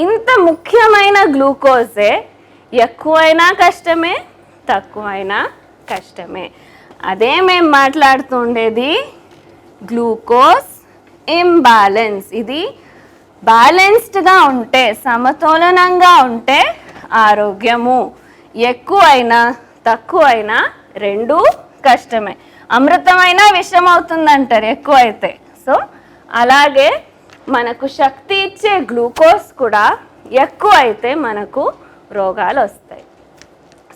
ఇంత ముఖ్యమైన గ్లూకోజే ఎక్కువైనా కష్టమే, తక్కువైనా కష్టమే. అదే మేము మాట్లాడుతుండేది గ్లూకోజ్ ఇంబ్యాలెన్స్. ఇది బ్యాలెన్స్డ్గా ఉంటే, సమతోలనంగా ఉంటే ఆరోగ్యము. ఎక్కువైనా తక్కువైనా రెండూ కష్టమే. అమృతమైన విషం అవుతుందంటారు ఎక్కువైతే. సో అలాగే మనకు శక్తి ఇచ్చే గ్లూకోజ్ కూడా ఎక్కువైతే మనకు రోగాలు వస్తాయి.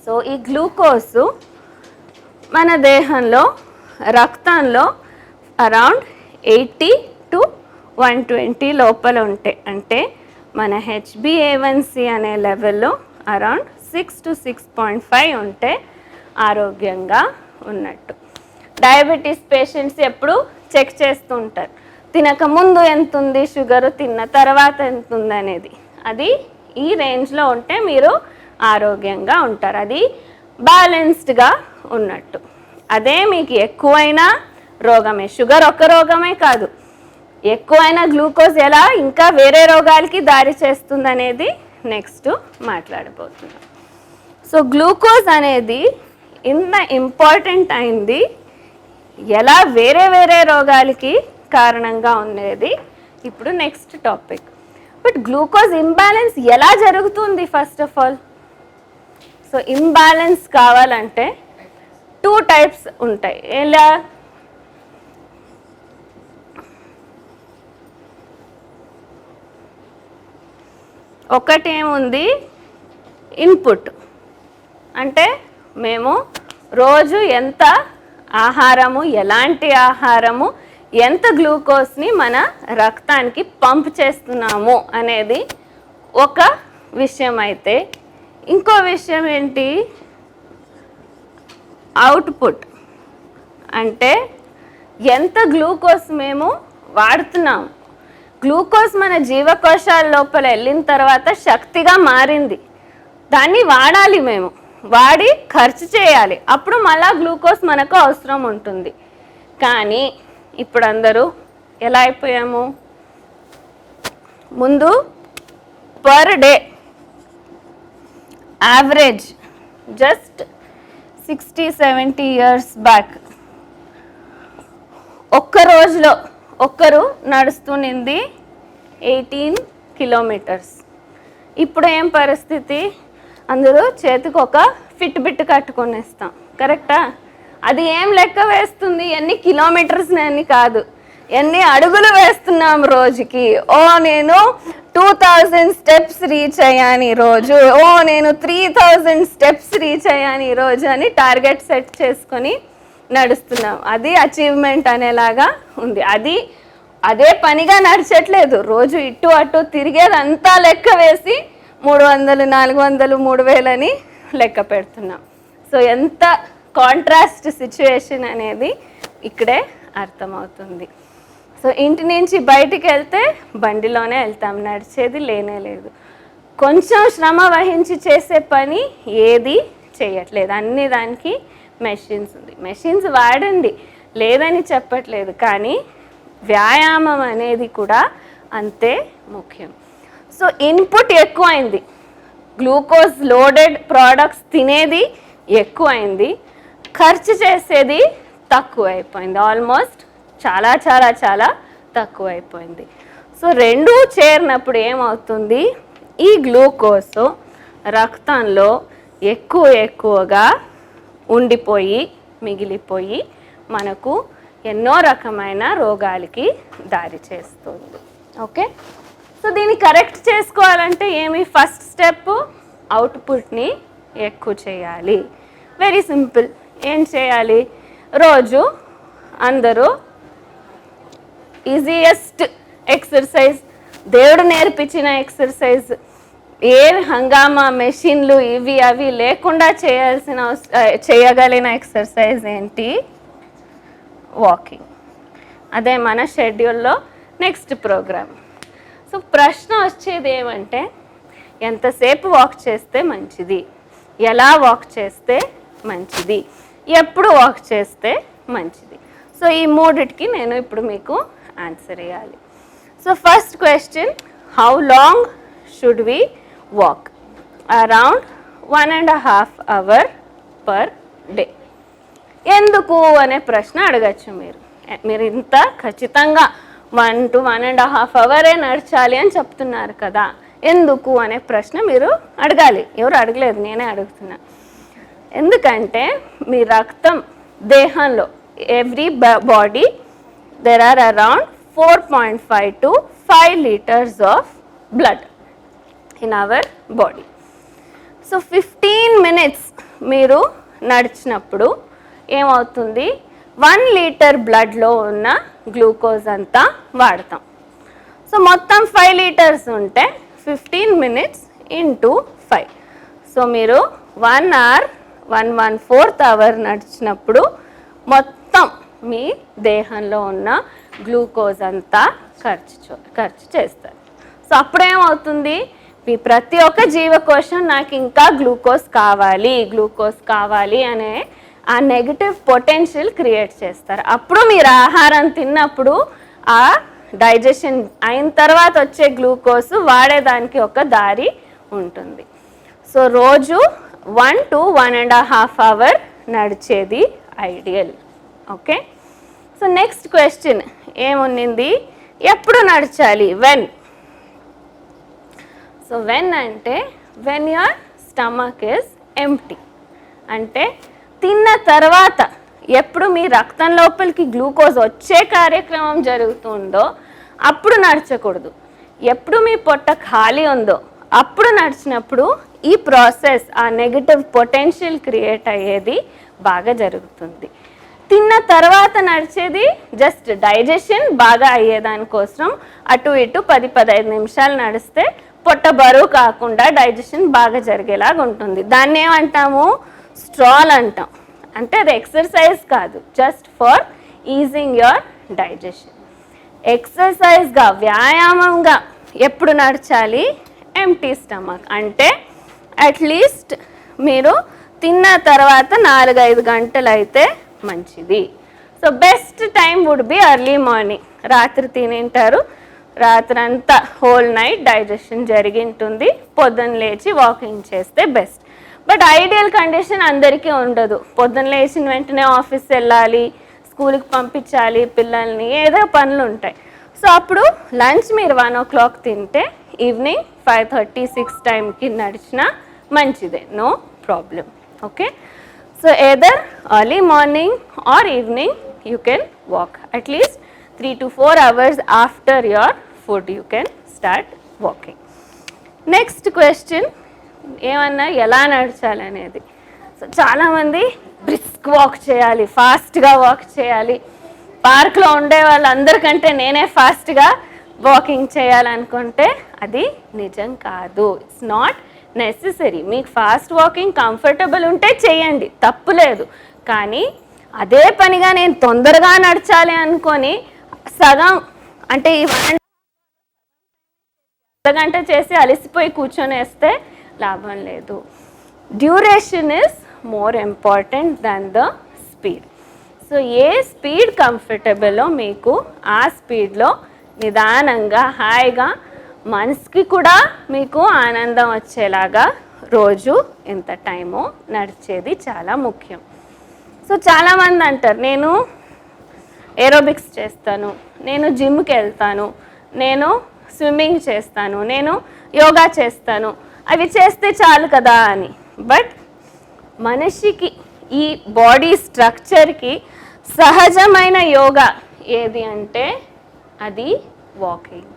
సో ఈ గ్లూకోజు మన దేహంలో రక్తంలో అరౌండ్ 80 to 120 లోపల ఉంటాయి. అంటే మన HbA1c అనే లెవెల్లో అరౌండ్ 6 to 6.5 ఉంటే ఆరోగ్యంగా ఉన్నట్టు. డయాబెటీస్ పేషెంట్స్ ఎప్పుడు చెక్ చేస్తూ ఉంటారు, తినక ముందు ఎంత ఉంది షుగరు, తిన్న తర్వాత ఎంత ఉంది అనేది. అది ఈ రేంజ్లో ఉంటే మీరు ఆరోగ్యంగా ఉంటారు, అది బ్యాలెన్స్డ్గా ఉన్నట్టు. అదే మీకు ఎక్కువైనా రోగమే. షుగర్ ఒక్క రోగమే కాదు, ఎక్కువైన గ్లూకోజ్ ఎలా ఇంకా వేరే రోగాలకి దారి చేస్తుంది అనేది నెక్స్ట్ మాట్లాడబోతున్నాం. సో గ్లూకోజ్ అనేది ఇంత ఇంపార్టెంట్ అయింది, ఎలా వేరే వేరే రోగాలకి కారణంగా ఉండేది ఇప్పుడు next topic. But glucose imbalance ఎలా జరుగుతుంది first of all? So imbalance కావాలంటే 2 టైప్స్ ఉంటాయి. ఎలా? ఒకటి ఏముంది, ఇన్పుట్ అంటే మేము రోజు ఎంత ఆహారము, ఎలాంటి ఆహారము, ఎంత గ్లూకోజ్ని మన రక్తానికి పంప్ చేస్తున్నాము అనేది ఒక విషయం అయితే, ఇంకో విషయం ఏంటి, అవుట్పుట్ అంటే ఎంత గ్లూకోజ్ మేము వాడుతున్నాము. గ్లూకోజ్ మన జీవకోశాల లోపల వెళ్ళిన తర్వాత శక్తిగా మారింది, దాన్ని వాడాలి, మేము వాడి ఖర్చు చేయాలి, అప్పుడు మళ్ళా గ్లూకోజ్ మనకు అవసరం ఉంటుంది. కానీ ఇప్పుడు అందరూ ఎలా అయిపోయాము, ముందు per day average just 60-70 years back ఒక్క రోజులో ఒక్కరు నడుస్తునింది 18 kilometers. ఇప్పుడు ఏం పరిస్థితి, అందరూ చేతికి ఒక ఫిట్ బిట్ కట్టుకొనేస్తాం, కరెక్టా? అది ఏం లెక్క వేస్తుంది, ఎన్ని కిలోమీటర్స్ అని కాదు, ఎన్ని అడుగులు వేస్తున్నాం రోజుకి. ఓ నేను 2000 steps రీచ్ అయ్యాను ఈరోజు, ఓ నేను 3000 steps రీచ్ అయ్యాను ఈరోజు అని టార్గెట్ సెట్ చేసుకొని నడుస్తున్నాం. అది అచీవ్మెంట్ అనేలాగా ఉంది. అదే పనిగా నడిచట్లేదు, రోజు ఇటు అటు తిరిగేదంతా లెక్క వేసి 300, 400, 3000 అని లెక్క పెడుతున్నాం. సో ఎంత కాంట్రాస్ట్ సిచ్యువేషన్ అనేది ఇక్కడే అర్థమవుతుంది. సో ఇంటి నుంచి బయటికి వెళ్తే బండిలోనే వెళ్తాం, నడిచేది లేనే లేదు. కొంచెం శ్రమ వహించి చేసే పని ఏది చేయట్లేదు, అన్ని దానికి మెషిన్స్ ఉంది. మెషిన్స్ వాడండి, లేదని చెప్పట్లేదు, కానీ వ్యాయామం అనేది కూడా అంతే ముఖ్యం. సో ఇన్పుట్ ఎక్కువైంది, గ్లూకోజ్ లోడెడ్ ప్రోడక్ట్స్ తినేది ఎక్కువైంది, ఖర్చు చేసేది తక్కువైపోయింది, ఆల్మోస్ట్ చాలా చాలా చాలా తక్కువైపోయింది. సో రెండూ చేరినప్పుడు ఏమవుతుంది, ఈ గ్లూకోజ్ రక్తంలో ఎక్కువగా ఉండిపోయి మిగిలిపోయి మనకు ఎన్నో రకమైన రోగాలకి దారి చేస్తుంది. ఓకే, సో దీన్ని కరెక్ట్ చేసుకోవాలంటే ఏమి, ఫస్ట్ స్టెప్ అవుట్పుట్ని ఎక్కువ చేయాలి. Very simple. ఏం చేయాలి, రోజు అందరూ ఈజియెస్ట్ ఎక్సర్సైజ్, దేవుడు నేర్పించిన ఎక్సర్సైజ్, ఏ హంగామా మెషిన్లు ఇవి అవి లేకుండా చేయగలిగిన ఎక్సర్సైజ్ ఏంటి, వాకింగ్. అదే మన షెడ్యూల్లో నెక్స్ట్ ప్రోగ్రామ్. సో ప్రశ్న వచ్చేది ఏమంటే, ఎంతసేపు వాక్ చేస్తే మంచిది, ఎలా వాక్ చేస్తే మంచిది, ఎప్పుడు వాక్ చేస్తే మంచిది. సో ఈ మూడిటికి నేను ఇప్పుడు మీకు ఆన్సర్ ఇవ్వాలి. So first question, how long should we walk? Around 1.5 hour per day. ఎందుకు అనే ప్రశ్న అడగచ్చు మీరు ఇంత ఖచ్చితంగా 1 to 1.5 hours నడచాలి అని చెప్తున్నారు కదా, ఎందుకు అనే ప్రశ్న మీరు అడగాలి. ఎవరు అడగలేదు, నేనే అడుగుతున్నా. ఎందుకంటే మీ రక్తం దేహంలో every body there are around 4.5 to 5 liters of blood in our body. So 15 minutes మీరు నడిచినప్పుడు ఏమవుతుంది, 1 liter బ్లడ్లో ఉన్న గ్లూకోజ్ అంతా వాడతాం. సో మొత్తం 5 liters ఉంటే 15 minutes into 5. సో మీరు 1 hour 1/4 hour నడిచినప్పుడు మొత్తం మీ దేహంలో ఉన్న గ్లూకోజ్ అంతా ఖర్చు చేస్తారు. సో అప్పుడేమవుతుంది, మీ ప్రతి ఒక్క జీవకోశం నాకు ఇంకా గ్లూకోజ్ కావాలి అనే ఆ నెగటివ్ పొటెన్షియల్ క్రియేట్ చేస్తారు. అప్పుడు మీరు ఆహారం తిన్నప్పుడు ఆ డైజెషన్ అయిన తర్వాత వచ్చే గ్లూకోజ్ వాడేదానికి ఒక దారి ఉంటుంది. సో రోజు 1 to 1.5 hour నడిచేది ideal. Okay, so next question ఏముంది, ఎప్పుడు నడచాలి, వెన్. సో వెన్ అంటే when your stomach is empty, అంటే తిన్న తర్వాత ఎప్పుడు మీ రక్తం లోపలికి గ్లూకోజ్ వచ్చే కార్యక్రమం జరుగుతుందో అప్పుడు నడచకూడదు. ఎప్పుడు మీ పొట్ట ఖాళీ ఉందో అప్పుడు నడిచినప్పుడు ఈ ప్రాసెస్, ఆ నెగటివ్ పొటెన్షియల్ క్రియేట్ అయ్యేది బాగా జరుగుతుంది. తిన్న తర్వాత నడిచేది జస్ట్ డైజెషన్ బాగా అయ్యేదానికోసం అటు ఇటు 10-15 నిమిషాలు నడిస్తే పొట్ట బరువు కాకుండా డైజెషన్ బాగా జరిగేలాగా ఉంటుంది. దాన్ని ఏమంటాము, స్ట్రాల్ అంటాం. అంటే అది ఎక్సర్సైజ్ కాదు, just for easing your digestion. ఎక్సర్సైజ్గా, వ్యాయామంగా ఎప్పుడు నడచాలి, ఎంప్టీ స్టమక్, అంటే అట్లీస్ట్ మీరు తిన్న తర్వాత 4-5 గంటలు అయితే మంచిది. So best time would be early morning. రాత్రి తినింటారు, రాత్రంతా హోల్ నైట్ డైజెషన్ జరిగింటుంది, పొద్దున్న లేచి వాకింగ్ చేస్తే బెస్ట్. బట్ ఐడియల్ కండిషన్ అందరికీ ఉండదు. పొద్దున్న లేచిన వెంటనే ఆఫీస్ వెళ్ళాలి, స్కూల్కి పంపించాలి పిల్లల్ని, ఏదో పనులు ఉంటాయి. సో అప్పుడు లంచ్ మీరు 1 o'clock తింటే ఈవినింగ్ 5:30-6 టైంకి నడిచినా మంచిదే, no problem. Okay, so either early morning or evening you can walk. At least 3 to 4 hours after your food you can start walking. Next question ఏమన్నా ఎలా నడచాలనేది. సో చాలామంది బ్రిస్క్ వాక్ చేయాలి, ఫాస్ట్గా వాక్ చేయాలి, పార్క్లో ఉండే వాళ్ళందరికంటే నేనే ఫాస్ట్గా వాకింగ్ చేయాలనుకుంటే అది నిజం కాదు. It's not necessary. మీకు ఫాస్ట్ వాకింగ్ కంఫర్టబుల్ ఉంటే చేయండి, తప్పు లేదు. కానీ అదే పనిగా నేను తొందరగా నడచాలి అనుకొని సగం అంటే ఈ 1 గంట చేసి అలసిపోయి కూర్చొనేస్తే లాభం లేదు. Duration is more important than the speed. So ఏ స్పీడ్ కంఫర్టబుల్లో మీకు ఆ స్పీడ్లో నిదానంగా హాయిగా మనసుకి కూడా మీకు ఆనందం వచ్చేలాగా రోజు ఎంత టైమో నడిచేది చాలా ముఖ్యం. సో చాలామంది అంటారు, నేను ఏరోబిక్స్ చేస్తాను, నేను జిమ్కి వెళ్తాను, నేను స్విమ్మింగ్ చేస్తాను, నేను యోగా చేస్తాను, అవి చేస్తే చాలు కదా అని. బట్ మనిషికి ఈ బాడీ స్ట్రక్చర్కి సహజమైన యోగా ఏది అంటే అది వాకింగ్.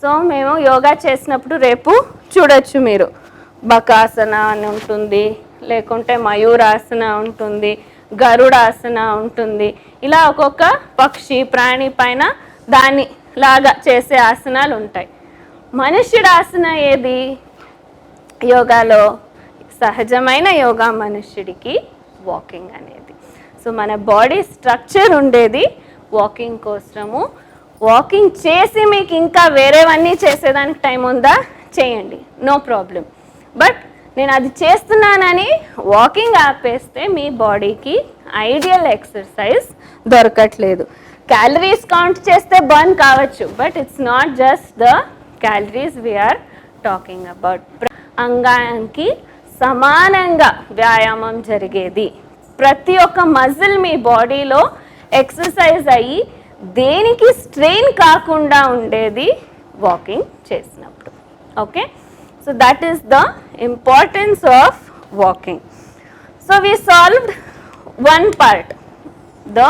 సో మేము యోగా చేసినప్పుడు రేపు చూడొచ్చు మీరు, బకాసన అని ఉంటుంది, లేకుంటే మయూరాసన ఉంటుంది, గరుడాసన ఉంటుంది. ఇలా ఒక్కొక్క పక్షి ప్రాణి పైన దాన్ని లాగా చేసే ఆసనాలు ఉంటాయి. మనుష్యుడి ఆసన ఏది యోగాలో? సహజమైన యోగా మనుష్యుడికి వాకింగ్ అనేది. సో మన బాడీ స్ట్రక్చర్ ఉండేది వాకింగ్ కోసము. వాకింగ్ చేసి మీకు ఇంకా వేరేవన్నీ చేసేదానికి టైం ఉందా, చేయండి, నో ప్రాబ్లం. బట్ నేను అది చేస్తున్నానని వాకింగ్ ఆపేస్తే మీ బాడీకి ఐడియల్ ఎక్సర్సైజ్ దొరకట్లేదు. క్యాలరీస్ కౌంట్ చేస్తే బర్న్ కావచ్చు, but it's not just the calories we're talking about అంగానికి సమానంగా వ్యాయామం జరిగేది, ప్రతి ఒక్క మజిల్ మీ బాడీలో ఎక్సర్సైజ్ అయ్యి దేనికి స్ట్రెయిన్ కాకుండా ఉండేది వాకింగ్ చేసినప్పుడు. Okay, so that is the importance of walking. So we solved one part, the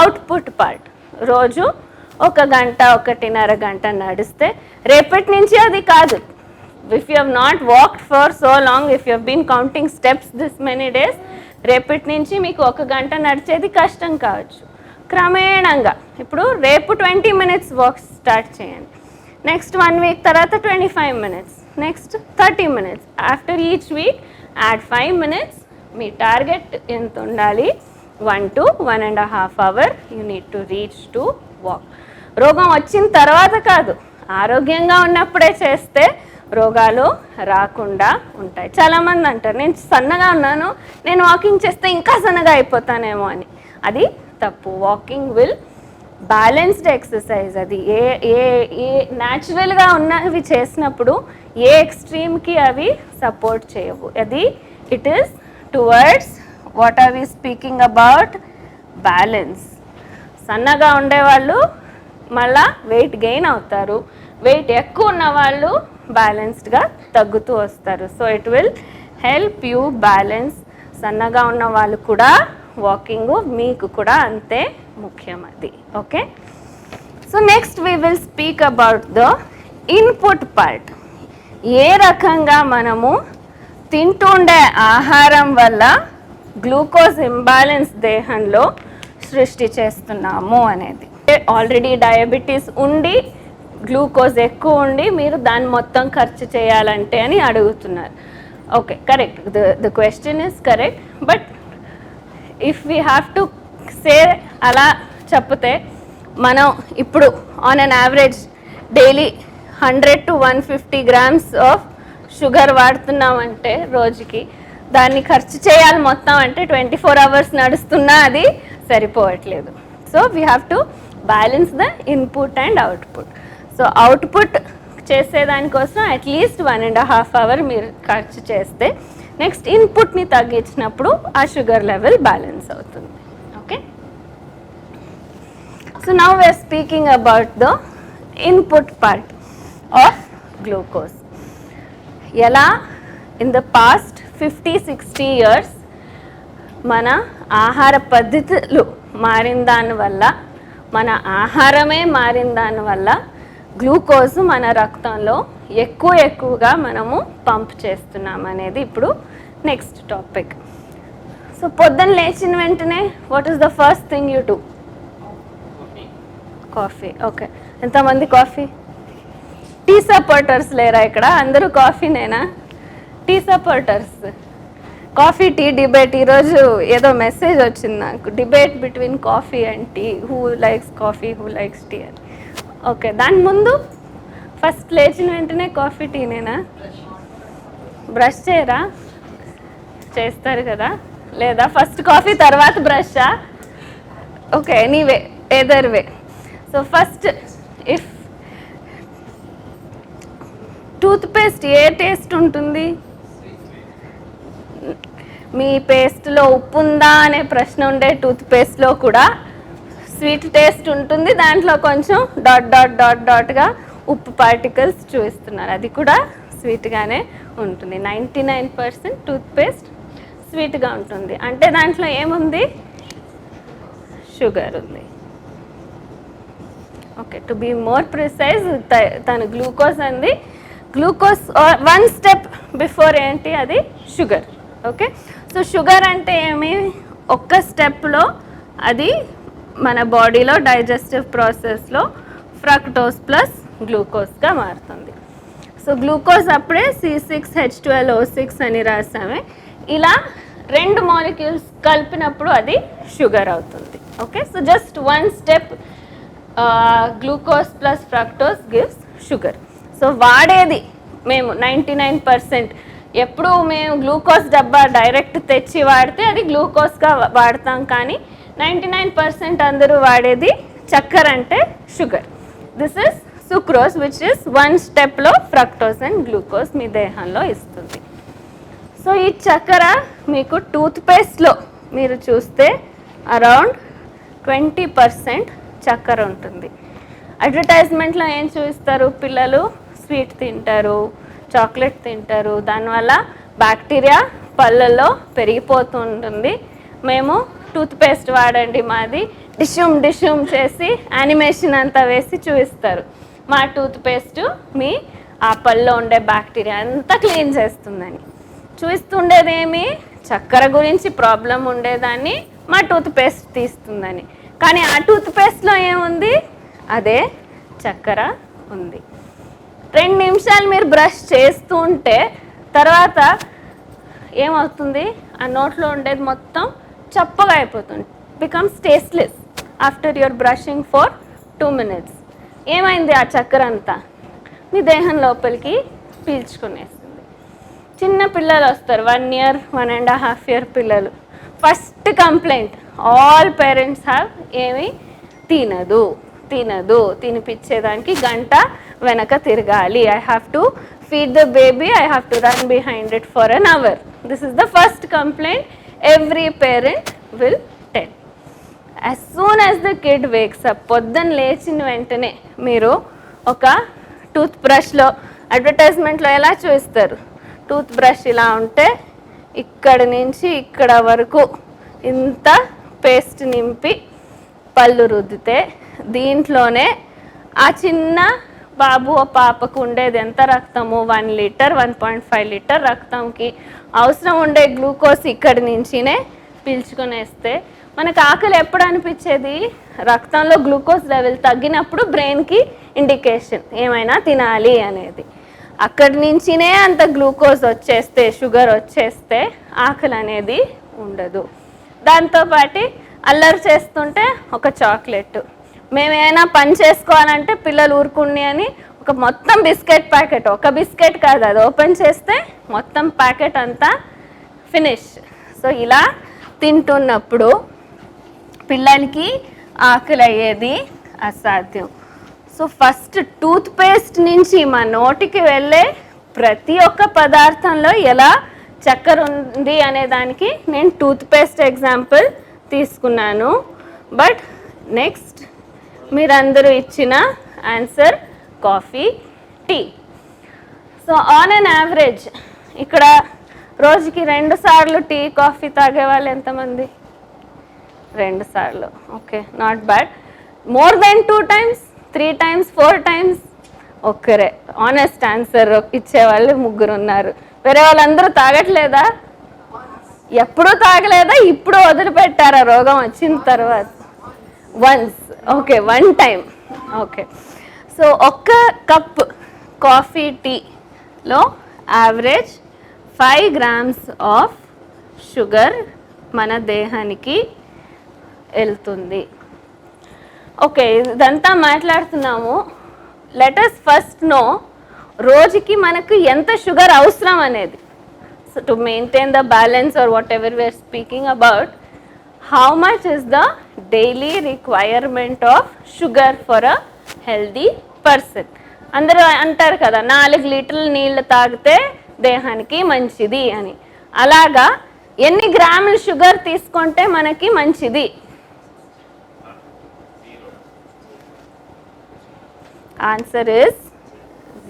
output part. రోజు 1 గంట 1.5 గంట నడిస్తే, రేపటి నుంచి అది కాదు. If you have not walked for so long, if you have been counting steps this many days, రేపటి నుంచి మీకు 1 గంట నడిచేది కష్టం కావచ్చు. క్రమేణంగా ఇప్పుడు రేపు 20 minutes వాక్ స్టార్ట్ చేయండి, నెక్స్ట్ 1 week తర్వాత 25 minutes, next 30 minutes. After each week add 5 minutes. మీ టార్గెట్ ఎంత ఉండాలి? 1 to 1.5 hour you need to reach to walk. రోగం వచ్చిన తర్వాత కాదు, ఆరోగ్యంగా ఉన్నప్పుడే చేస్తే రోగాలు రాకుండా ఉంటాయి. చాలామంది అంటారు నేను సన్నగా ఉన్నాను, నేను వాకింగ్ చేస్తే ఇంకా సన్నగా అయిపోతానేమో అని. అది తప్పు. Walking will balanced exercise. అది ఏ ఏ ఏ న్యాచురల్గా ఉన్నవి చేసినప్పుడు ఏ ఎక్స్ట్రీమ్కి అవి సపోర్ట్ చేయవు. అది it is towards what are we speaking about? Balance. సన్నగా ఉండేవాళ్ళు మళ్ళా వెయిట్ గెయిన్ అవుతారు, వెయిట్ ఎక్కువ ఉన్న వాళ్ళు బ్యాలెన్స్డ్గా తగ్గుతూ వస్తారు. So it will help you balance. సన్నగా ఉన్న వాళ్ళు కూడా వాకింగ్ మీకు కూడా అంతే ముఖ్యం అది. Okay, so next we will speak about the input part. ఏ రకంగా మనము తింటుండే ఆహారం వల్ల గ్లూకోజ్ ఇంబ్యాలెన్స్ దేహంలో సృష్టి చేస్తున్నాము అనేది. ఆల్రెడీ డయాబెటీస్ ఉండి గ్లూకోజ్ ఎక్కువ ఉండి మీరు దాన్ని మొత్తం ఖర్చు చేయాలంటే అని అడుగుతున్నారు. Okay, correct, the question is correct. But if we have to say, అలా చెప్తే మనం ఇప్పుడు on an average daily 100 to 150 grams of sugar వాడుతున్నామంటే రోజుకి, దాన్ని ఖర్చు చేయాలి మొత్తం అంటే 24 hours నడుస్తున్నా అది సరిపోవట్లేదు. So we have to balance the input and output. So output చేసేదానికోసం అట్లీస్ట్ 1.5 hour మీరు ఖర్చు చేస్తే నెక్స్ట్ ఇన్పుట్ని తగ్గించినప్పుడు ఆ షుగర్ లెవెల్ బ్యాలెన్స్ అవుతుంది. Okay, so now we're speaking about the input part of glucose. ఎలా ఇన్ ద పాస్ట్ 50-60 years మన ఆహార పద్ధతులు మారిన దానివల్ల, మన ఆహారమే మారిన దానివల్ల గ్లూకోజ్ మన రక్తంలో ఎక్కువగా మనము పంప్ చేస్తున్నాం అనేది ఇప్పుడు నెక్స్ట్ టాపిక్. సో పొద్దున్న లేచిన వెంటనే what is the first thing you do? Coffee. Okay, ఎంతమంది కాఫీ? టీ సపోర్టర్స్ లేరా ఇక్కడ? అందరూ కాఫీనేనా? Tea supporters, coffee tea debate. ఈరోజు ఏదో మెసేజ్ వచ్చింది నాకు, debate between coffee and tea, who likes coffee, who likes tea అని. ఓకే, దాని ముందు ఫస్ట్ లేచిన వెంటనే కాఫీ టీనేనా? బ్రష్ చేయరా? చేస్తారు కదా, లేదా ఫస్ట్ కాఫీ తర్వాత బ్రషా? Okay, anyway, either way. So first, if toothpaste ఏ టేస్ట్ ఉంటుంది? మీ పేస్ట్లో ఉప్పు ఉందా అనే ప్రశ్న ఉండే టూత్ పేస్ట్లో కూడా స్వీట్ టేస్ట్ ఉంటుంది, దాంట్లో కొంచెం డాట్గా ఉప్పు పార్టికల్స్ చూపిస్తున్నారు, అది కూడా స్వీట్గానే ఉంటుంది. 99% టూత్ పేస్ట్ స్వీట్గా ఉంటుంది. అంటే దాంట్లో ఏముంది? షుగర్ ఉంది. Okay, to be more precise, తన గ్లూకోజ్ అంది. గ్లూకోజ్ 1 step బిఫోర్ ఏంటి? అది షుగర్. ఓకే, సో షుగర్ అంటే ఏమి? ఒక్క స్టెప్లో అది మన బాడీలో డైజెస్టివ్ ప్రాసెస్లో ఫ్రక్టోస్ ప్లస్ గ్లూకోజ్గా మారుతుంది. సో గ్లూకోజ్ అప్పుడే C6H12O6 అని రాసామే. ఇలా 2 molecules కలిపినప్పుడు అది షుగర్ అవుతుంది. Okay, so just 1 step glucose plus fructose gives sugar. So వాడేది మేము 99%. ఎప్పుడు మేము గ్లూకోజ్ డబ్బా డైరెక్ట్ తెచ్చి వాడితే అది గ్లూకోజ్గా వాడతాం, కానీ 99% అందరూ వాడేది చక్కెర అంటే sugar. This is sucrose which is 1 స్టెప్లో ఫ్రక్టోజ్ అండ్ గ్లూకోజ్ మీ దేహంలో ఇస్తుంది. సో ఈ చక్కెర మీకు టూత్పేస్ట్లో మీరు చూస్తే అరౌండ్ 20% చక్కెర ఉంటుంది. అడ్వర్టైజ్మెంట్లో ఏం చూపిస్తారు, పిల్లలు స్వీట్ తింటారు, చాక్లెట్ తింటారు, దానివల్ల బ్యాక్టీరియా పళ్ళల్లో పెరిగిపోతూ ఉంటుంది, మేము టూత్పేస్ట్ వాడండి మాది డిష్యూమ్ చేసి యానిమేషన్ అంతా వేసి చూపిస్తారు, మా టూత్పేస్ట్ మీ ఆ పళ్ళలో ఉండే బ్యాక్టీరియా అంతా క్లీన్ చేస్తుందని. చూపిస్తుండేదేమి చక్కెర గురించి ప్రాబ్లం ఉండేదాన్ని మా టూత్పేస్ట్ తీస్తుందని. కానీ ఆ టూత్పేస్ట్లో ఏముంది, అదే చక్కెర ఉంది. 2 నిమిషాలు మీరు బ్రష్ చేస్తూ ఉంటే తర్వాత ఏమవుతుంది, ఆ నోట్లో ఉండేది మొత్తం చప్పగా అయిపోతుంది, becomes tasteless after your brushing for 2 minutes. ఏమైంది, ఆ చక్కెర అంతా మీ దేహం లోపలికి పీల్చుకునేస్తుంది. చిన్న పిల్లలు వస్తారు, 1 year 1.5 year పిల్లలు, first complaint all parents have ఏమి, తినిపించేదానికి గంట వెనక తిరగాలి, I have to feed the baby, I have to run behind it for an hour. This is the first complaint every parent will tell. As soon as the kid wakes up, పొద్దున్న లేచిన వెంటనే మీరు ఒక tooth బ్రష్లో అడ్వర్టైజ్మెంట్లో ఎలా చూపిస్తారు, tooth brush ఇలా ఉంటే ఇక్కడి నుంచి ఇక్కడ వరకు ఇంత పేస్ట్ నింపి పళ్ళు రుద్దితే దీంట్లోనే ఆ చిన్న బాబు ఓ పాపకు ఉండేది ఎంత రక్తము, 1 liter 1.5 liter రక్తంకి అవసరం ఉండే గ్లూకోజ్ ఇక్కడి నుంచినే పీల్చుకొనేస్తే మనకు ఆకలి ఎప్పుడు అనిపించేది, రక్తంలో గ్లూకోజ్ లెవెల్ తగ్గినప్పుడు బ్రెయిన్కి ఇండికేషన్ ఏమైనా తినాలి అనేది. అక్కడి నుంచినే అంత గ్లూకోజ్ వచ్చేస్తే, షుగర్ వచ్చేస్తే ఆకలి అనేది ఉండదు. దాంతోపాటు అల్లరి చేస్తుంటే ఒక చాక్లెట్, మేమేమైనా పని చేసుకోవాలంటే పిల్లలు ఊరుకుని అని ఒక మొత్తం బిస్కెట్ ప్యాకెట్, ఒక బిస్కెట్ కాదు అది ఓపెన్ చేస్తే మొత్తం ప్యాకెట్ అంతా ఫినిష్. సో ఇలా తింటున్నప్పుడు పిల్లలకి ఆకలి అయ్యేది అసాధ్యం. సో ఫస్ట్ టూత్పేస్ట్ నుంచి మా నోటికి వెళ్ళే ప్రతి ఒక్క పదార్థంలో ఎలా చక్కెర ఉంది అనే దానికి నేను టూత్పేస్ట్ ఎగ్జాంపుల్ తీసుకున్నాను. బట్ నెక్స్ట్ మీరందరూ ఇచ్చిన answer coffee, tea. So on an average ఇక్కడ రోజుకి 2 సార్లు టీ కాఫీ తాగే వాళ్ళు ఎంతమంది? 2 సార్లు. Okay, not bad. More than 2 times, 3 times, 4 times ఒక్కరే ఆనెస్ట్ ఆన్సర్ ఇచ్చేవాళ్ళు 3 ఉన్నారు. వేరే వాళ్ళందరూ తాగట్లేదా? ఎప్పుడూ తాగలేదా? ఇప్పుడు వదిలిపెట్టారా రోగం వచ్చిన తర్వాత? Once. Okay, 1 time. Okay, so 1 cup coffee టీలో యావరేజ్ 5 grams ఆఫ్ షుగర్ మన దేహానికి వెళ్తుంది. ఓకే, ఇదంతా మాట్లాడుతున్నాము. లెట్ us ఫస్ట్ నో రోజుకి మనకు ఎంత షుగర్ అవసరం అనేది. So to maintain the balance or whatever we're speaking about, how much is the daily requirement of sugar for a healthy person. అందరూ అంటారు కదా 4 లీటర్ల నీళ్ళు తాగితే దేహానికి మంచిది అని. అలాగా ఎన్ని గ్రాముల షుగర్ తీసుకుంటే మనకి మంచిది? Answer is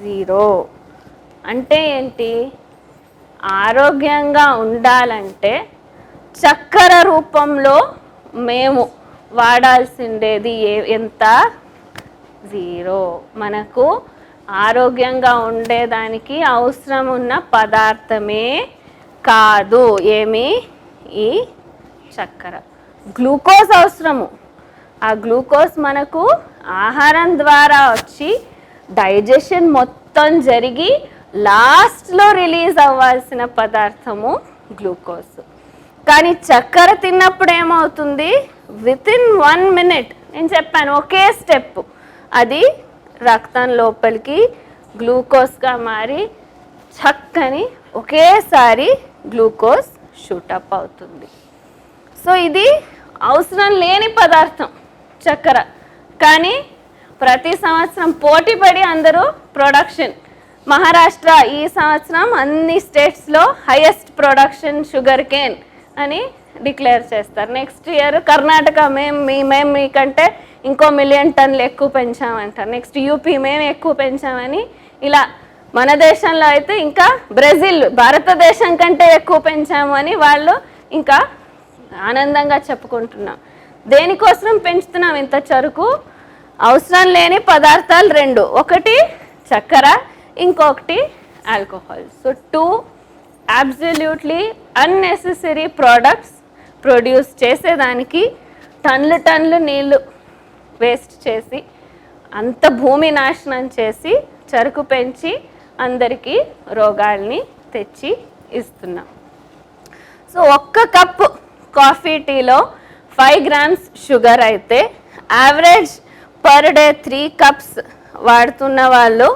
0. అంటే ఏంటి? ఆరోగ్యంగా ఉండాలంటే చక్కెర రూపంలో మేము వాడాల్సిండేది ఎంత? 0. మనకు ఆరోగ్యంగా ఉండేదానికి అవసరం ఉన్న పదార్థమే కాదు ఏమి, ఈ చక్కెర. గ్లూకోజ్ అవసరము. ఆ గ్లూకోజ్ మనకు ఆహారం ద్వారా వచ్చి డైజెషన్ మొత్తం జరిగి లాస్ట్లో రిలీజ్ అవ్వాల్సిన పదార్థము గ్లూకోజ్. కానీ చక్కెర తిన్నప్పుడు ఏమవుతుంది? వితిన్ 1 minute నేను చెప్పాను ఒకే స్టెప్, అది రక్తం లోపలికి గ్లూకోజ్గా మారి చక్కని ఒకేసారి గ్లూకోజ్ షూటప్ అవుతుంది. సో ఇది అవసరం లేని పదార్థం చక్కెర. కానీ ప్రతి సంవత్సరం పోటీపడి అందరూ ప్రొడక్షన్. మహారాష్ట్ర ఈ సంవత్సరం అన్ని స్టేట్స్లో హైయెస్ట్ ప్రొడక్షన్ షుగర్ కేన్ అని డిక్లేర్ చేస్తారు. నెక్స్ట్ ఇయర్ కర్ణాటక మేము మీకంటే ఇంకో 1 మిలియన్ టన్నులు ఎక్కువ పెంచామంటారు. నెక్స్ట్ యూపీ మేము ఎక్కువ పెంచామని. ఇలా మన దేశంలో అయితే ఇంకా బ్రెజిల్ భారతదేశం కంటే ఎక్కువ పెంచాము అని వాళ్ళు ఇంకా ఆనందంగా చెప్పుకుంటున్నాం. దేనికోసం పెంచుతున్నాం ఇంత చెరుకు? అవసరం లేని పదార్థాలు 2, ఒకటి చక్కెర, ఇంకొకటి alcohol. So 2 absolutely unnecessary products produce చేసేదానికి టన్నులు నీళ్ళు వేస్ట్ చేసి అంత భూమి నాశనం చేసి చెరుకు పెంచి అందరికీ రోగాల్ని తెచ్చి ఇస్తున్నాం. సో 1 కప్పు కాఫీ టీలో 5 గ్రామ్స్ షుగర్ అయితే యావరేజ్ పర్ డే 3 కప్స్ వాడుతున్న వాళ్ళు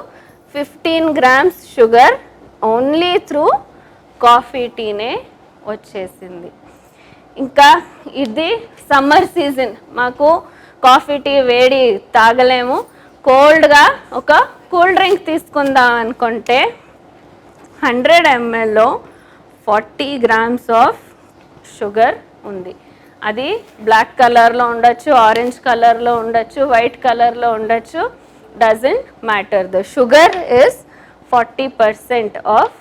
15 grams sugar only through coffee టీనే వచ్చేసింది. ఇంకా ఇది సమ్మర్ సీజన్, మాకు కాఫీ టీ వేడి తాగలేము, కోల్డ్గా ఒక కూల్ డ్రింక్ తీసుకుందాం అనుకుంటే 100 mlలో 40 గ్రామ్స్ ఆఫ్ షుగర్ ఉంది. అది బ్లాక్ కలర్లో ఉండొచ్చు, ఆరెంజ్ కలర్లో ఉండొచ్చు, వైట్ కలర్లో ఉండొచ్చు, doesn't matter. The sugar is 40% of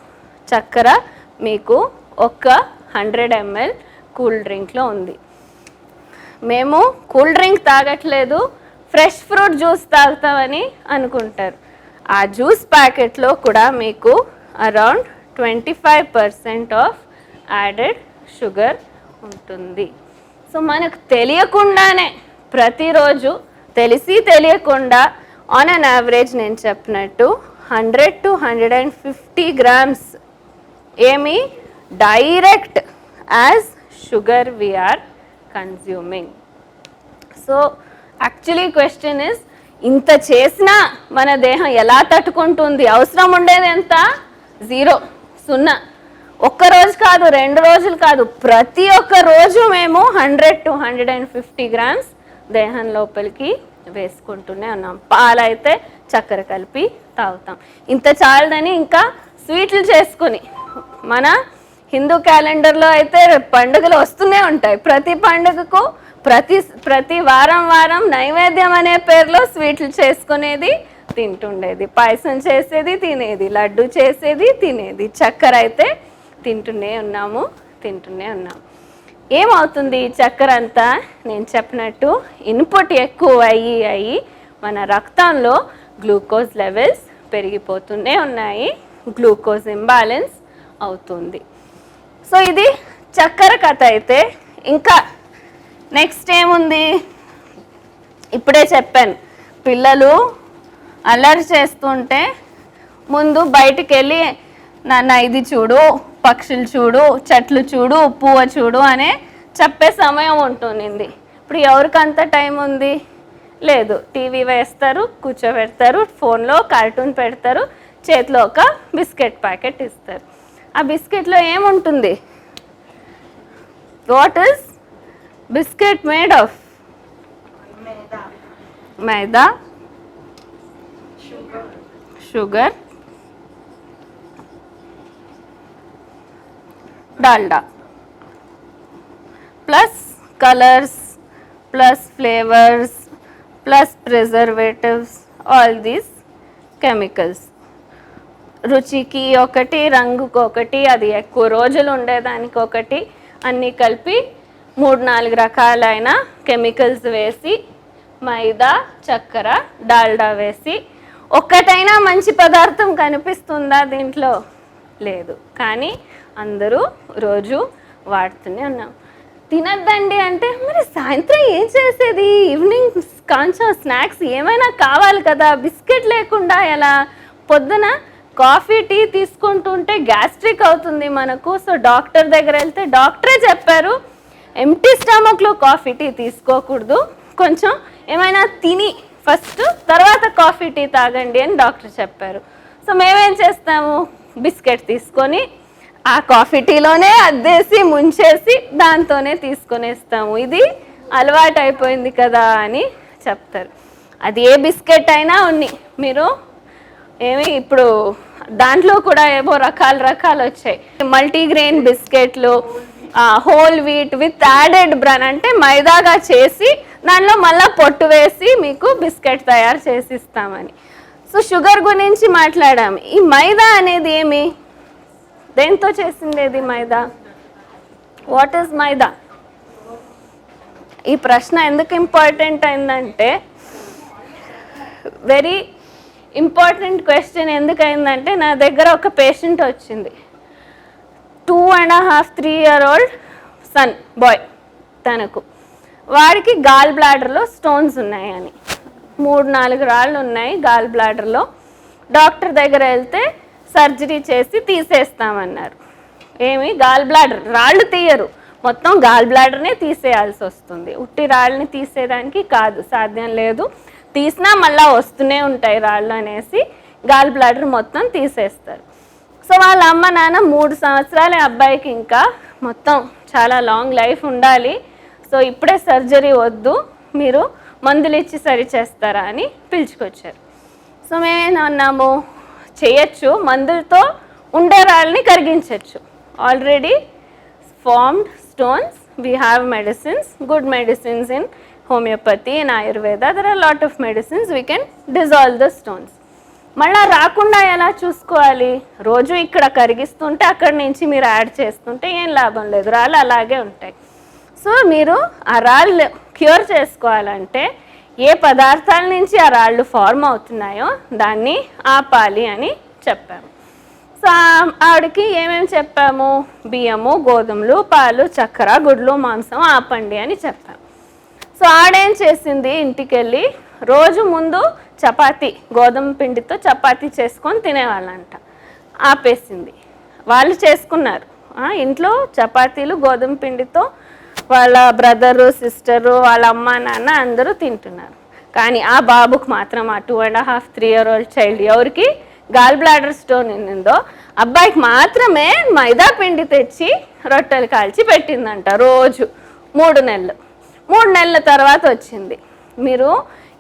చక్కెర మీకు ఒక 100 ml కూల్ డ్రింక్లో ఉంది. మేము కూల్ డ్రింక్ తాగట్లేదు, ఫ్రెష్ ఫ్రూట్ జ్యూస్ తాగుతామని అనుకుంటారు. ఆ జ్యూస్ ప్యాకెట్లో కూడా మీకు అరౌండ్ 25% ఆఫ్ యాడెడ్ షుగర్ ఉంటుంది. సో మనకు తెలియకుండానే ప్రతిరోజు తెలిసి తెలియకుండా ఆన్ అన్ యావరేజ్ నేను చెప్పినట్టు 100 to 150 గ్రామ్స్ ఏమి direct as sugar we're consuming. So actually question is, ఇంత చేసినా మన దేహం ఎలా తట్టుకుంటుంది? అవసరం ఉండేది ఎంత? 0. ఒక్కరోజు కాదు, 2 రోజులు కాదు, ప్రతి ఒక్క రోజు మేము 100 to 150 గ్రామ్స్ దేహం లోపలికి వేసుకుంటూనే ఉన్నాం. పాలైతే చక్కెర కలిపి తాగుతాం. ఇంత చాలదని ఇంకా స్వీట్లు చేసుకుని, మన హిందూ క్యాలెండర్లో అయితే పండుగలు వస్తూనే ఉంటాయి. ప్రతి పండుగకు ప్రతి వారం నైవేద్యం అనే పేరులో స్వీట్లు చేసుకునేది, తింటుండేది, పాయసం చేసేది, తినేది, లడ్డు చేసేది, తినేది, చక్కెర అయితే తింటూనే ఉన్నాము. ఏమవుతుంది ఈ చక్కెర అంతా? నేను చెప్పినట్టు ఇన్పుట్ ఎక్కువ అయ్యి మన రక్తంలో గ్లూకోజ్ లెవెల్స్ పెరిగిపోతూనే ఉన్నాయి, గ్లూకోజ్ ఇంబ్యాలెన్స్ అవుతుంది. సో ఇది చక్కెర కథ అయితే. ఇంకా నెక్స్ట్ ఏముంది? ఇప్పుడే చెప్పాను, పిల్లలు అల్లరి చేస్తుంటే ముందు బయటికి వెళ్ళి నాన్న ఇది చూడు, పక్షులు చూడు, చెట్లు చూడు, పువ్వు చూడు అనే చెప్పే సమయం ఉంటుంది. ఇప్పుడు ఎవరికంత టైం ఉంది? లేదు. టీవీ వేస్తారు, కూర్చోబెడతారు, ఫోన్లో కార్టూన్ పెడతారు, చేతిలో ఒక బిస్కెట్ ప్యాకెట్ ఇస్తారు. ఆ బిస్కెట్లో ఏముంటుంది? What is biscuit made of? Maida, sugar, Dalda, plus colours, plus flavours, plus preservatives, all these chemicals. రుచికి ఒకటి, రంగుకి ఒకటి, అది ఎక్కువ రోజులు ఉండేదానికి ఒకటి, అన్నీ కలిపి 3-4 రకాలైన కెమికల్స్ వేసి, మైదా, చక్కెర, డాల్డా వేసి, ఒక్కటైనా మంచి పదార్థం కనిపిస్తుందా దీంట్లో? లేదు. కానీ అందరూ రోజు వాడుతూనే ఉన్నాం. తినద్దండి అంటే మరి సాయంత్రం ఏం చేసేది? ఈవినింగ్ కొంచెం స్నాక్స్ ఏమైనా కావాలి కదా, బిస్కెట్ లేకుండా ఎలా? పొద్దున కాఫీ టీ తీసుకుంటుంటే గ్యాస్ట్రిక్ అవుతుంది మనకు. సో డాక్టర్ దగ్గర వెళ్తే డాక్టరే చెప్పారు ఎంప్టీ స్టమక్లో కాఫీ టీ తీసుకోకూడదు, కొంచెం ఏమైనా తిని ఫస్ట్ తర్వాత కాఫీ టీ తాగండి అని డాక్టర్ చెప్పారు. సో మేమేం చేస్తాము? బిస్కెట్ తీసుకొని ఆ కాఫీ టీలోనే అద్దేసి ముంచేసి దాంతోనే తీసుకొనేస్తాము. ఇది అలవాటు అయిపోయింది కదా అని చెప్తారు. అది ఏ బిస్కెట్ అయినా ఉన్ని మీరు ఏమి ఇప్పుడు దాంట్లో కూడా ఏవో రకాలు వచ్చాయి. మల్టీగ్రెయిన్ బిస్కెట్లు, whole wheat with added bran, అంటే మైదాగా చేసి దానిలో మళ్ళీ పొట్టు వేసి మీకు బిస్కెట్ తయారు చేసి ఇస్తామని. సో షుగర్ గురించి మాట్లాడాము. ఈ మైదా అనేది ఏమి, దేంతో చేసింది మైదా? వాట్ ఈజ్ మైదా? ఈ ప్రశ్న ఎందుకు ఇంపార్టెంట్ అయిందంటే, వెరీ ఇంపార్టెంట్ క్వశ్చన్ ఎందుకైందంటే, నా దగ్గర ఒక పేషెంట్ వచ్చింది, 2.5-3 year old సన్ బాయ్. తనకు వాడికి గాల్ బ్లాడర్లో స్టోన్స్ ఉన్నాయని, 3-4 రాళ్ళు ఉన్నాయి గాల్ బ్లాడర్లో. డాక్టర్ దగ్గర వెళ్తే సర్జరీ చేసి తీసేస్తామన్నారు. ఏమి గాల్ బ్లాడర్ రాళ్ళు తీయరు, మొత్తం గాల్ బ్లాడర్నే తీసేయాల్సి వస్తుంది. ఉట్టి రాళ్ళని తీసేయడానికి కాదు, సాధ్యం లేదు. తీసినా మళ్ళీ వస్తూనే ఉంటాయి రాళ్ళు అనేసి గాల్ బ్లాడర్ మొత్తం తీసేస్తారు. సో వాళ్ళ అమ్మ నాన్న 3 సంవత్సరాలే అబ్బాయికి, ఇంకా మొత్తం చాలా లాంగ్ లైఫ్ ఉండాలి, సో ఇప్పుడే సర్జరీ వద్దు, మీరు మందులు ఇచ్చి సరి చేస్తారా అని పిలుచుకొచ్చారు. సో మేమేమన్నాము, చేయొచ్చు, మందులతో ఉండే రాళ్ళని కరిగించవచ్చు. Already formed stones, we have medicines, good medicines in homeopathy and ayurveda. There are a lot of medicines, we can dissolve the stones. మళ్ళీ రాకుండా ఎలా చూసుకోవాలి? రోజు ఇక్కడ కరిగిస్తుంటే అక్కడి నుంచి మీరు యాడ్ చేస్తుంటే ఏం లాభం లేదు, రాళ్ళు అలాగే ఉంటాయి. సో మీరు ఆ రాళ్ళు క్యూర్ చేసుకోవాలంటే ఏ పదార్థాల నుంచి ఆ రాళ్ళు ఫార్మ్ అవుతున్నాయో దాన్ని ఆపాలి అని చెప్పాము. సో ఆవిడకి ఏమేమి చెప్పాము? బియ్యము, గోధుమలు, పాలు, చక్కెర, గుడ్లు, మాంసం ఆపండి అని చెప్పాము. సో ఆడేం చేసింది, ఇంటికి వెళ్ళి రోజు ముందు చపాతీ, గోధుమ పిండితో చపాతీ చేసుకొని తినేవాళ్ళంట. ఆపేసింది. వాళ్ళు చేసుకున్నారు ఇంట్లో చపాతీలు గోధుమ పిండితో, వాళ్ళ బ్రదరు, సిస్టరు, వాళ్ళ అమ్మ నాన్న అందరూ తింటున్నారు. కానీ ఆ బాబుకు మాత్రం, ఆ 2.5-3 year old చైల్డ్ ఎవరికి గాల్ బ్లాడర్ స్టోన్ ఉందో అబ్బాయికి మాత్రమే మైదా పిండి తెచ్చి రొట్టెలు కాల్చి పెట్టిందంట రోజు 3 నెలలు. 3 నెలల తర్వాత వచ్చింది, మీరు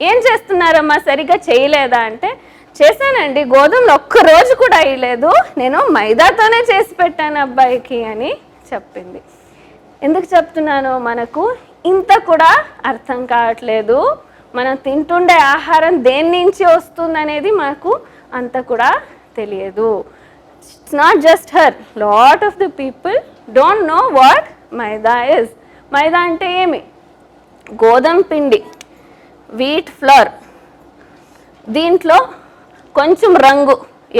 ఏం చేస్తున్నారమ్మా, సరిగ్గా చేయలేదా అంటే, చేశానండి, గోధుమలు ఒక్కరోజు కూడా అయ్యలేదు, నేను మైదాతోనే చేసి పెట్టాను అబ్బాయికి అని చెప్పింది. ఎందుకు చెప్తున్నాను, మనకు ఇంత కూడా అర్థం కావట్లేదు, మనం తింటుండే ఆహారం దేని నుంచి వస్తుంది అనేది మనకు అంత కూడా తెలియదు. It's not just her, lot of the people don't know what maida is. మైదా అంటే ఏమి? గోధుమ పిండి, వీట్ ఫ్లోర్, దీంట్లో కొంచెం రంగు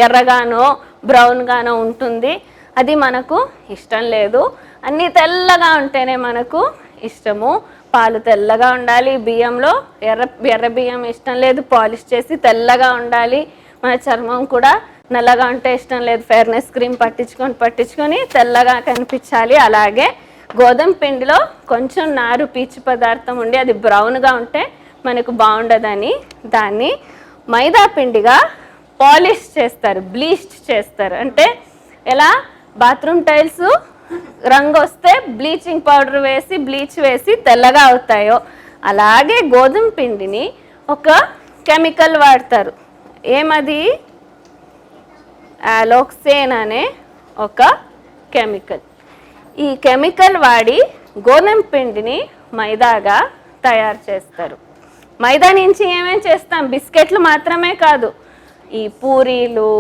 ఎర్రగానో బ్రౌన్గానో ఉంటుంది, అది మనకు ఇష్టం లేదు. అన్నీ తెల్లగా ఉంటేనే మనకు ఇష్టము. పాలు తెల్లగా ఉండాలి, బియ్యంలో ఎర్ర బియ్యం ఇష్టం లేదు, పాలిష్ చేసి తెల్లగా ఉండాలి. మన చర్మం కూడా నల్లగా ఉంటే ఇష్టం లేదు, ఫెయిర్నెస్ క్రీమ్ పట్టించుకొని తెల్లగా కనిపించాలి. అలాగే గోధుమ పిండిలో కొంచెం నారు, పీచు పదార్థం ఉండి అది బ్రౌన్గా ఉంటే మనకు బాగుండదని దాన్ని మైదా పిండిగా పాలిష్ చేస్తారు, బ్లీచ్ చేస్తారు. అంటే ఎలా బాత్రూమ్ టైల్స్ రంగు వస్తే బ్లీచింగ్ పౌడర్ వేసి బ్లీచ్ వేసి తెల్లగా అవుతాయో అలాగే గోధుమ పిండిని ఒక కెమికల్ వాడతారు. ఏమది? అలోక్సేన్ అనే ఒక కెమికల్. ఈ కెమికల్ వాడి గోధుమ పిండిని మైదాగా తయారు చేస్తారు. మైదా నుంచి ఏమేమి చేస్తాం? బిస్కెట్లు మాత్రమే కాదు, ఈ పూరీలు,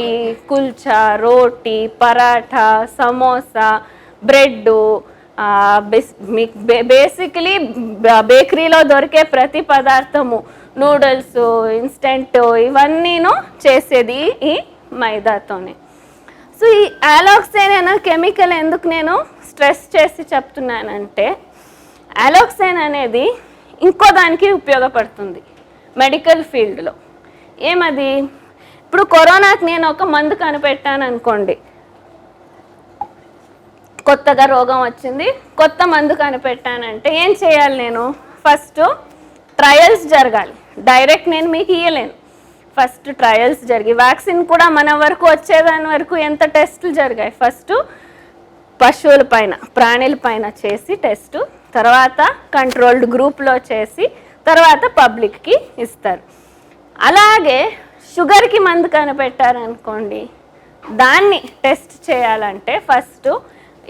ఈ కుల్చా, రోటీ, పరాఠా, సమోసా, బ్రెడ్, బేసికలీ బేకరీలో దొరికే ప్రతి పదార్థము, నూడిల్స్, ఇన్స్టెంట్, ఇవన్నీను చేసేది ఈ మైదాతోనే. సో ఈ అలోక్సేన్ అనే కెమికల్ ఎందుకు నేను స్ట్రెస్ చేసి చెప్తున్నానంటే, అలోక్సేన్ అనేది ఇంకో దానికి ఉపయోగపడుతుంది మెడికల్ ఫీల్డ్లో. ఏమది? ఇప్పుడు కరోనాకి నేను ఒక మందు కనిపెట్టాను అనుకోండి, కొత్తగా రోగం వచ్చింది, కొత్త మందు కనిపెట్టానంటే ఏం చేయాలి? నేను ఫస్ట్ ట్రయల్స్ జరగాలి, డైరెక్ట్ నేను మీకు ఇయ్యలేను. ఫస్ట్ ట్రయల్స్ జరిగి, వ్యాక్సిన్ కూడా మన వరకు వచ్చేదాని వరకు ఎంత టెస్టులు జరిగాయి? ఫస్ట్ పశువుల పైన, ప్రాణుల పైన చేసి టెస్టు, తర్వాత కంట్రోల్డ్ గ్రూప్లో చేసి, తర్వాత పబ్లిక్కి ఇస్తారు. అలాగే షుగర్కి మందు కనిపెట్టారనుకోండి, దాన్ని టెస్ట్ చేయాలంటే ఫస్ట్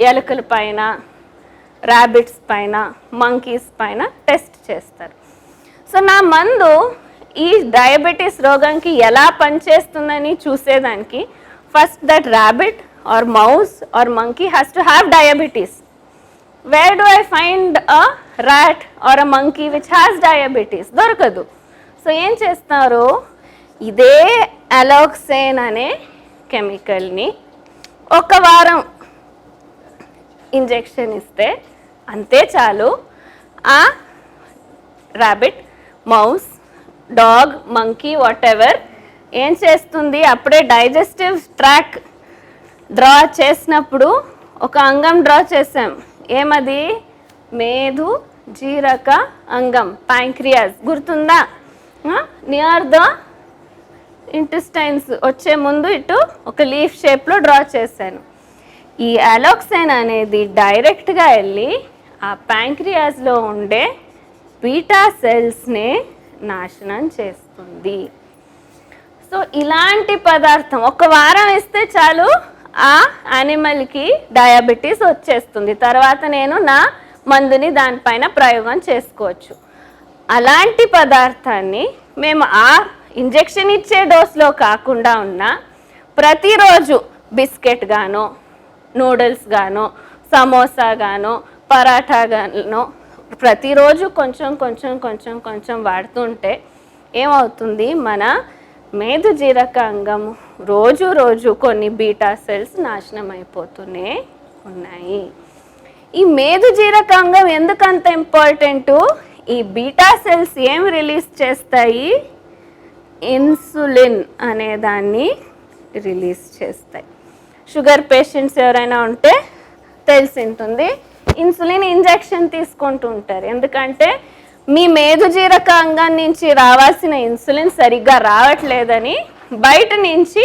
ఎలుకల పైన, ర్యాబిట్స్ పైన, మంకీస్ పైన టెస్ట్ చేస్తారు. సో నా మందు ఈ డయాబెటీస్ రోగంకి ఎలా పనిచేస్తుందని చూసేదానికి first that rabbit or mouse or monkey has to have diabetes. Where do I find a rat or a monkey which has diabetes? దొరకదు. సో ఏం చేస్తారు, ఇదే అలోక్సేన్ అనే కెమికల్ని ఒక వారం ఇంజెక్షన్ ఇస్తే అంతే చాలు, ఆ rabbit, mouse, dog, monkey whatever ఏం చేస్తుంది, అప్పుడే డైజెస్టివ్ ట్రాక్ డ్రా చేసినప్పుడు ఒక అంగం డ్రా చేసాం. ఏమది? మేధు జీరక అంగం, ప్యాంక్రియాస్. గుర్తుందా? నియర్ ద ఇంటెస్టైన్స్ వచ్చే ముందు ఇటు ఒక లీఫ్ షేప్లో డ్రా చేశాను. ఈ అలోక్సేన్ అనేది డైరెక్ట్గా వెళ్ళి ఆ ప్యాంక్రియాస్లో ఉండే బీటా సెల్స్ని నాశనం చేస్తుంది. సో ఇలాంటి పదార్థం ఒక వారం ఇస్తే చాలు, ఆ యానిమల్కి డయాబెటీస్ వచ్చేస్తుంది. తర్వాత నేను నా మందుని దానిపైన ప్రయోగం చేసుకోవచ్చు. అలాంటి పదార్థాన్ని మేము ఆ ఇంజెక్షన్ ఇచ్చే డోస్లో కాకుండా ఉన్నా ప్రతిరోజు బిస్కెట్ గానో, నూడిల్స్ గానో, సమోసా గానో, పరాఠా గానో ప్రతిరోజు కొంచెం కొంచెం కొంచెం కొంచెం వాడుతుంటే ఏమవుతుంది, మన మేధుజీరక అంగం రోజు రోజు కొన్ని బీటా సెల్స్ నాశనం అయిపోతూనే ఉన్నాయి. ఈ మేధుజీరక అంగం ఎందుకంత ఇంపార్టెంటు? ఈ బీటా సెల్స్ ఏం రిలీజ్ చేస్తాయి? ఇన్సులిన్ అనే దాన్ని రిలీజ్ చేస్తాయి. షుగర్ పేషెంట్స్ ఎవరైనా ఉంటే తెలిసి ఉంటుంది, ఇన్సులిన్ ఇంజెక్షన్ తీసుకుంటూ ఉంటారు. ఎందుకంటే మీ మేధుజీరక అంగం నుంచి రావాల్సిన ఇన్సులిన్ సరిగ్గా రావట్లేదని బయట నుంచి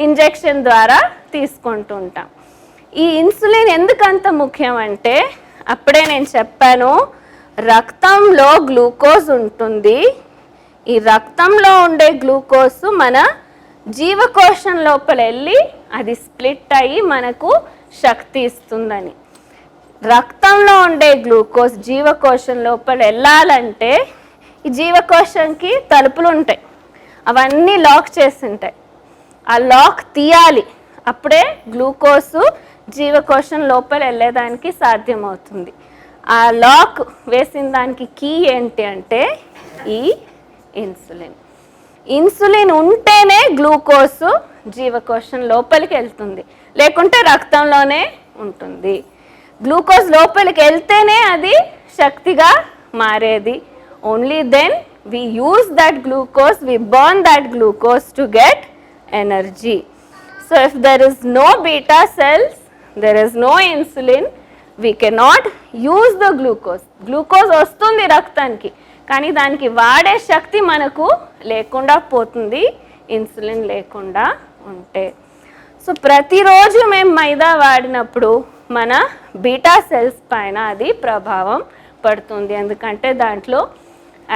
ఇంజెక్షన్ ద్వారా తీసుకుంటూ ఉంటాం. ఈ ఇన్సులిన్ ఎందుకంత ముఖ్యం అంటే, అప్పుడే నేను చెప్పాను, రక్తంలో గ్లూకోజ్ ఉంటుంది. ఈ రక్తంలో ఉండే గ్లూకోజ్ మన జీవకోశం లోపల వెళ్ళి అది స్ప్లిట్ అయ్యి మనకు శక్తి ఇస్తుందని. రక్తంలో ఉండే గ్లూకోజ్ జీవకోశం లోపల వెళ్ళాలంటే ఈ జీవకోశంకి తలుపులు ఉంటాయి, అవన్నీ లాక్ చేసి ఉంటాయి. ఆ లాక్ తీయాలి, అప్పుడే గ్లూకోజ్ జీవకోశం లోపల వెళ్ళేదానికి సాధ్యమవుతుంది. ఆ లాక్ వేసిన దానికి కీ ఏంటి అంటే ఈ ఇన్సులిన్. ఇన్సులిన్ ఉంటేనే గ్లూకోజ్ జీవకోశం లోపలికి వెళ్తుంది, లేకుంటే రక్తంలోనే ఉంటుంది. గ్లూకోజ్ లోపలికి వెళ్తేనే అది శక్తిగా మారేది. Only then we use that glucose, we burn that glucose to get energy. So if there is no beta cells, there is no insulin, we cannot use the glucose. Glucose వస్తుంది రక్తానికి, కానీ దానికి వాడే శక్తి మనకు లేకుండా పోతుంది ఇన్సులిన్ లేకుండా ఉంటే. సో ప్రతిరోజు మేము మైదా వాడినప్పుడు మన బీటా సెల్స్ పైన అది ప్రభావం పడుతుంది. ఎందుకంటే దాంట్లో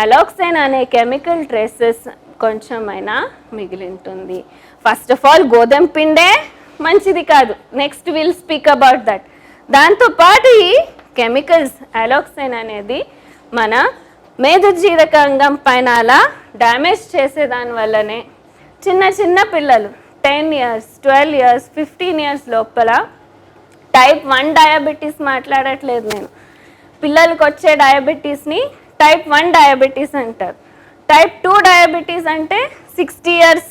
అలోక్సేన్ అనే కెమికల్ ట్రేసెస్ కొంచెమైనా మిగిలి ఉంటుంది. ఫస్ట్ ఆఫ్ ఆల్ గోధుమ పిండే మంచిది కాదు, next will speak about that. దాంతోపాటు ఈ కెమికల్స్ అలోక్సేన్ అనేది మన మేధోజీరక అంగం పైన అలా డ్యామేజ్ చేసేదాని వల్లనే చిన్న చిన్న పిల్లలు 10 years, 12 years, 15 years లోపల టైప్ 1 డయాబెటీస్ మాట్లాడట్లేదు నేను, పిల్లలకి వచ్చే డయాబెటీస్ని టైప్ 1 డయాబెటీస్ అంటారు. టైప్ 2 డయాబెటీస్ అంటే 60 years,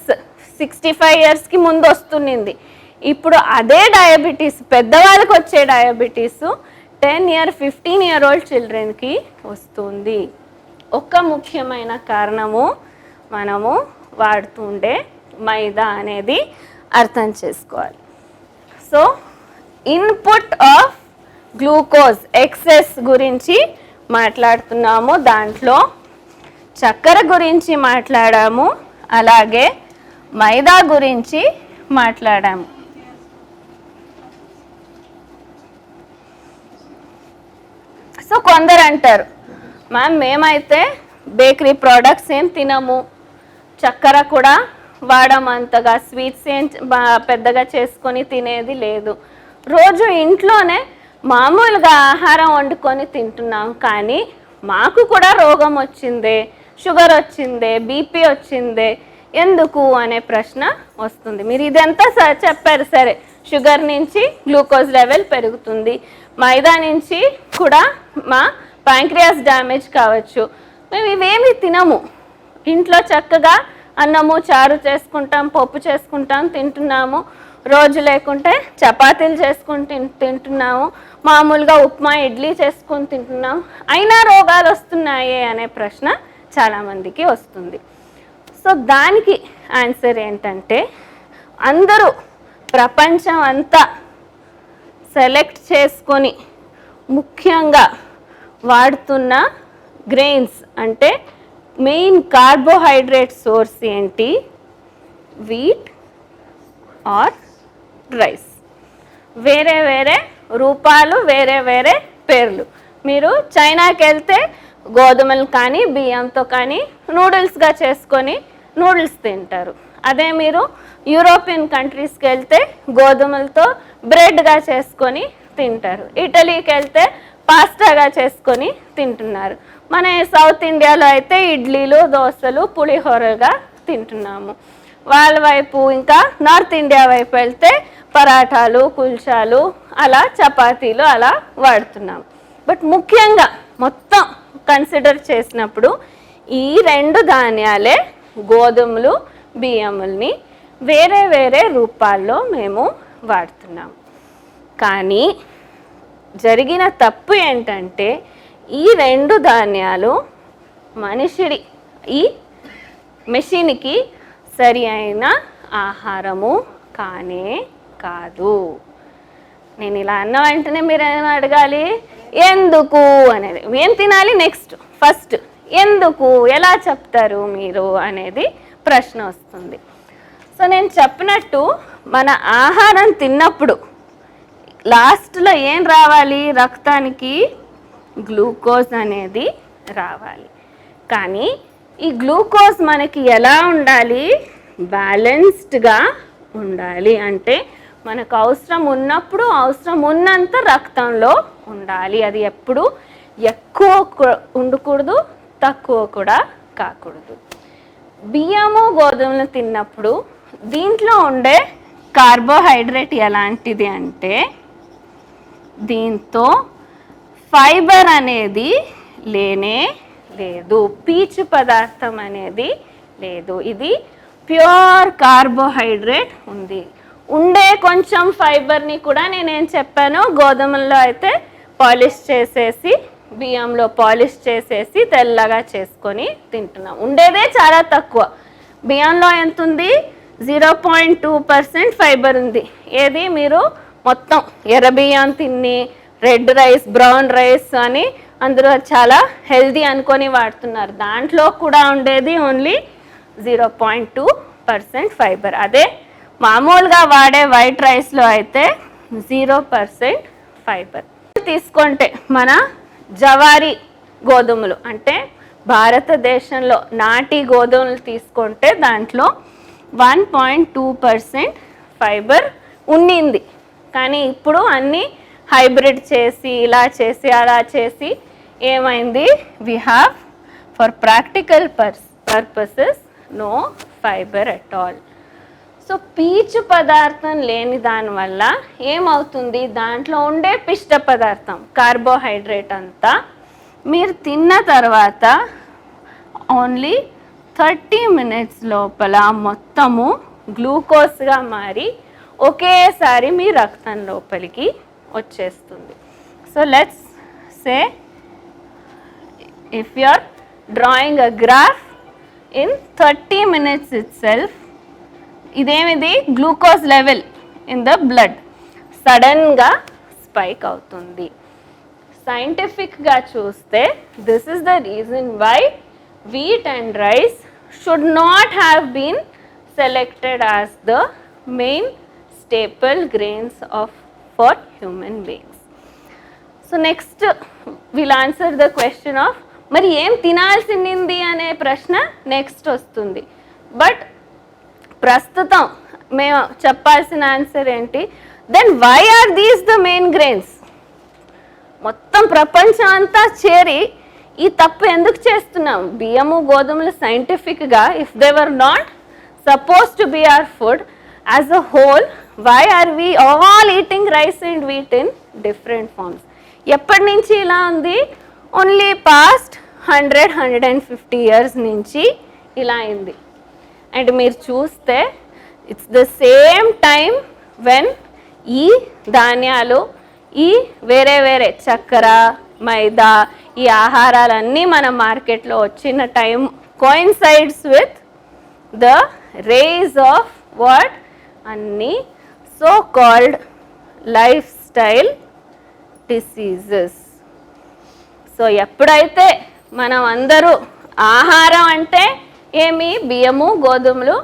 65 yearsకి ముందు వస్తున్నింది. ఇప్పుడు అదే డయాబెటీస్ పెద్దవాళ్ళకి వచ్చే డయాబెటీస్ 10 year, 15 year old చిల్డ్రన్కి వస్తుంది. ఒక ముఖ్యమైన కారణము మనము వాడుతుండే మైదా అనేది అర్థం చేసుకోవాలి. So input of glucose excess గురించి మాట్లాడుతున్నాము, దాంట్లో చక్కెర గురించి మాట్లాడాము, అలాగే మైదా గురించి మాట్లాడాము. సో కొందరు అంటారు, మ్యామ్ మేమైతే బేకరీ ప్రోడక్ట్స్ ఏం తినము, చక్కెర కూడా వాడము, అంతగా స్వీట్స్ ఏం పెద్దగా చేసుకొని తినేది లేదు. రోజు ఇంట్లోనే మామూలుగా ఆహారం వండుకొని తింటున్నాం, కానీ మాకు కూడా రోగం వచ్చిందే, షుగర్ వచ్చిందే, బీపీ వచ్చిందే, ఎందుకు అనే ప్రశ్న వస్తుంది. మీరు ఇదంతా చెప్పారు, సరే షుగర్ నుంచి గ్లూకోజ్ లెవెల్ పెరుగుతుంది, మైదా నుంచి కూడా మా ప్యాంక్రియాస్ డ్యామేజ్ కావచ్చు, మేము ఇవేమి తినము, ఇంట్లో చక్కగా అన్నము చారు చేసుకుంటాం, పప్పు చేసుకుంటాం, తింటున్నాము, రోజు లేకుంటే చపాతీలు చేసుకుని తింటున్నాము, మామూలుగా ఉప్మా ఇడ్లీ చేసుకొని తింటున్నాం, అయినా రోగాలు వస్తున్నాయే అనే ప్రశ్న చాలామందికి వస్తుంది. సో దానికి ఆన్సర్ ఏంటంటే, అందరూ ప్రపంచం అంతా సెలెక్ట్ చేసుకొని ముఖ్యంగా వాడుతున్న గ్రెయిన్స్ అంటే మెయిన్ కార్బోహైడ్రేట్ సోర్స్ ఏంటి? Wheat or rice. వేరే వేరే రూపాలు, వేరే వేరే పేర్లు. మీరు చైనాకి వెళ్తే గోధుమలు కానీ బియ్యంతో కానీ నూడిల్స్గా చేసుకొని నూడిల్స్ తింటారు. అదే మీరు యూరోపియన్ కంట్రీస్కి వెళ్తే గోధుమలతో బ్రెడ్గా చేసుకొని తింటారు. ఇటలీకి వెళ్తే పాస్తాగా చేసుకొని తింటున్నారు. మన సౌత్ ఇండియాలో అయితే ఇడ్లీలు, దోశలు, పులిహోరగా తింటున్నాము. వాళ్ళ వైపు ఇంకా నార్త్ ఇండియా వైపు వెళ్తే పరాఠాలు, కుల్చాలు, అలా చపాతీలు అలా వాడుతున్నాం. బట్ ముఖ్యంగా మొత్తం కన్సిడర్ చేసినప్పుడు ఈ రెండు ధాన్యాలే, గోధుమలు, బియ్యముల్ని వేరే వేరే రూపాల్లో మేము వాడుతున్నాం. కానీ జరిగిన తప్పు ఏంటంటే, ఈ రెండు ధాన్యాలు మనిషిడి ఈ మెషిన్కి సరి అయిన ఆహారము కానే కాదు. నేను ఇలా అన్న వెంటనే మీరు ఏమైనా అడగాలి, ఎందుకు అనేది. ఏం తినాలి నెక్స్ట్, ఫస్ట్ ఎందుకు, ఎలా చెప్తారు మీరు అనేది ప్రశ్న వస్తుంది. సో నేను చెప్పినట్టు మన ఆహారం తిన్నప్పుడు లాస్ట్లో ఏం రావాలి? రక్తానికి గ్లూకోజ్ అనేది రావాలి. కానీ ఈ గ్లూకోజ్ మనకి ఎలా ఉండాలి? బ్యాలెన్స్డ్గా ఉండాలి. అంటే మనకు అవసరం ఉన్నప్పుడు అవసరం ఉన్నంత రక్తంలో ఉండాలి. అది ఎప్పుడు ఎక్కువ ఉండకూడదు, తక్కువ కూడా కాకూడదు. బియ్యము, గోధుమలు తిన్నప్పుడు దీంట్లో ఉండే కార్బోహైడ్రేట్ ఎలాంటిది అంటే, దీంతో ఫైబర్ అనేది లేనే లేదు, పీచు పదార్థం అనేది లేదు. ఇది ప్యూర్ కార్బోహైడ్రేట్ ఉంది. ఉండే కొంచెం ఫైబర్ని కూడా నేనేం చెప్పాను, గోధుమల్లో అయితే పాలిష్ చేసేసి, బియ్యంలో పాలిష్ చేసేసి తెల్లగా చేసుకొని తింటున్నాం. ఉండేదే చాలా తక్కువ. బియ్యంలో ఎంత ఉంది? 0.2% ఫైబర్ ఉంది. ఏది మీరు మొత్తం ఎర్ర బియ్యం తిని రెడ్ రైస్, బ్రౌన్ రైస్ అని అందరూ చాలా హెల్దీ అనుకొని వాడుతున్నారు. దాంట్లో కూడా ఉండేది ఓన్లీ 0.2% ఫైబర్. అదే మామూలుగా వాడే వైట్ రైస్లో అయితే 0% ఫైబర్. తీసుకుంటే మన జవారీ గోధుమలు అంటే భారతదేశంలో నాటి గోధుమలు తీసుకుంటే దాంట్లో 1.2% ఫైబర్ ఉండింది. కానీ ఇప్పుడు అన్నీ హైబ్రిడ్ చేసి, ఇలా చేసి, అలా చేసి ఏమైంది? We have for practical purposes no fibre at all. So పీచు పదార్థం లేని దానివల్ల ఏమవుతుంది? దాంట్లో ఉండే పిష్ట పదార్థం, కార్బోహైడ్రేట్ అంతా మీరు తిన్న తర్వాత ఓన్లీ 30 minutes లోపల మొత్తము గ్లూకోజ్గా మారి ఒకేసారి మీ రక్తం లోపలికి వచ్చేస్తుంది. So let's say if you are drawing a graph in 30 minutes itself, ఇదేమిది? Glucose level in the blood సడన్గా స్పైక్ అవుతుంది. సైంటిఫిక్గా చూస్తే this is the reason why wheat and rice should not have been selected as the main staple grains for human beings. So next we'll answer the question of మరి ఏం తినాల్సింది అనే ప్రశ్న next వస్తుంది. But ప్రస్తుతం మేము చెప్పాల్సిన ఆన్సర్ ఏంటి, then why are these the main grains? మొత్తం ప్రపంచం అంతా చేరి ఈ తప్పు ఎందుకు చేస్తున్నాం? బియ్యము గోధుమలు సైంటిఫిక్గా if they were not suppose to be our food as a whole, why are we all eating rice and wheat in different forms? ఎప్పటి నుంచి ఇలా ఉంది? ఓన్లీ పాస్ట్ 100-150 years నుంచి ఇలా అయింది. అండ్ మీరు చూస్తే it's the same time when ఈ ధాన్యాలు, ఈ వేరే వేరే చక్కెర, మైదా, ఈ ఆహారాలన్నీ మన మార్కెట్లో వచ్చిన time coincides with the rage of what అన్ని so called lifestyle diseases. So ఎప్పుడైతే మనం అందరూ ఆహారం అంటే ఏమి, బియ్యము గోధుమలు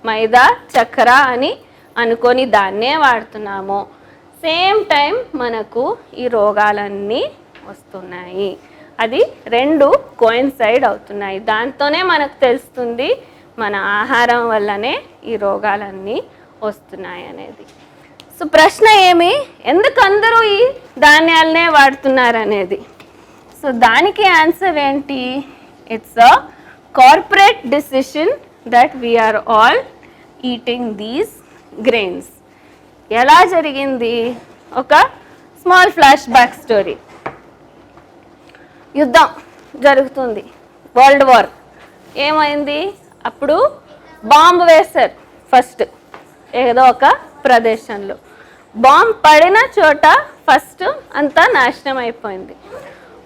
మైదా చక్కెర అని అనుకొని దాన్నే వాడుతున్నామో, సేమ్ టైం మనకు ఈ రోగాలన్నీ వస్తున్నాయి. అది రెండు కోయిన్సైడ్ అవుతున్నాయి. దాంతోనే మనకు తెలుస్తుంది మన ఆహారం వల్లనే ఈ రోగాలన్నీ వస్తున్నాయి అనేది. సో ప్రశ్న ఏమి, ఎందుకు అందరూ ఈ ధాన్యాలనే వాడుతున్నారు అనేది. సో దానికి ఆన్సర్ ఏంటి, it's a corporate decision that we're all eating these grains. ఎలా జరిగింది? ఒక స్మాల్ ఫ్లాష్ బ్యాక్ స్టోరీ. యుద్ధం జరుగుతుంది, వరల్డ్ వార్. ఏమైంది? అప్పుడు బాంబు వేశారు ఫస్ట్ ఏదో ఒక ప్రదేశంలో. బాంబు పడిన చోట ఫస్ట్ అంతా నాశనం అయిపోయింది.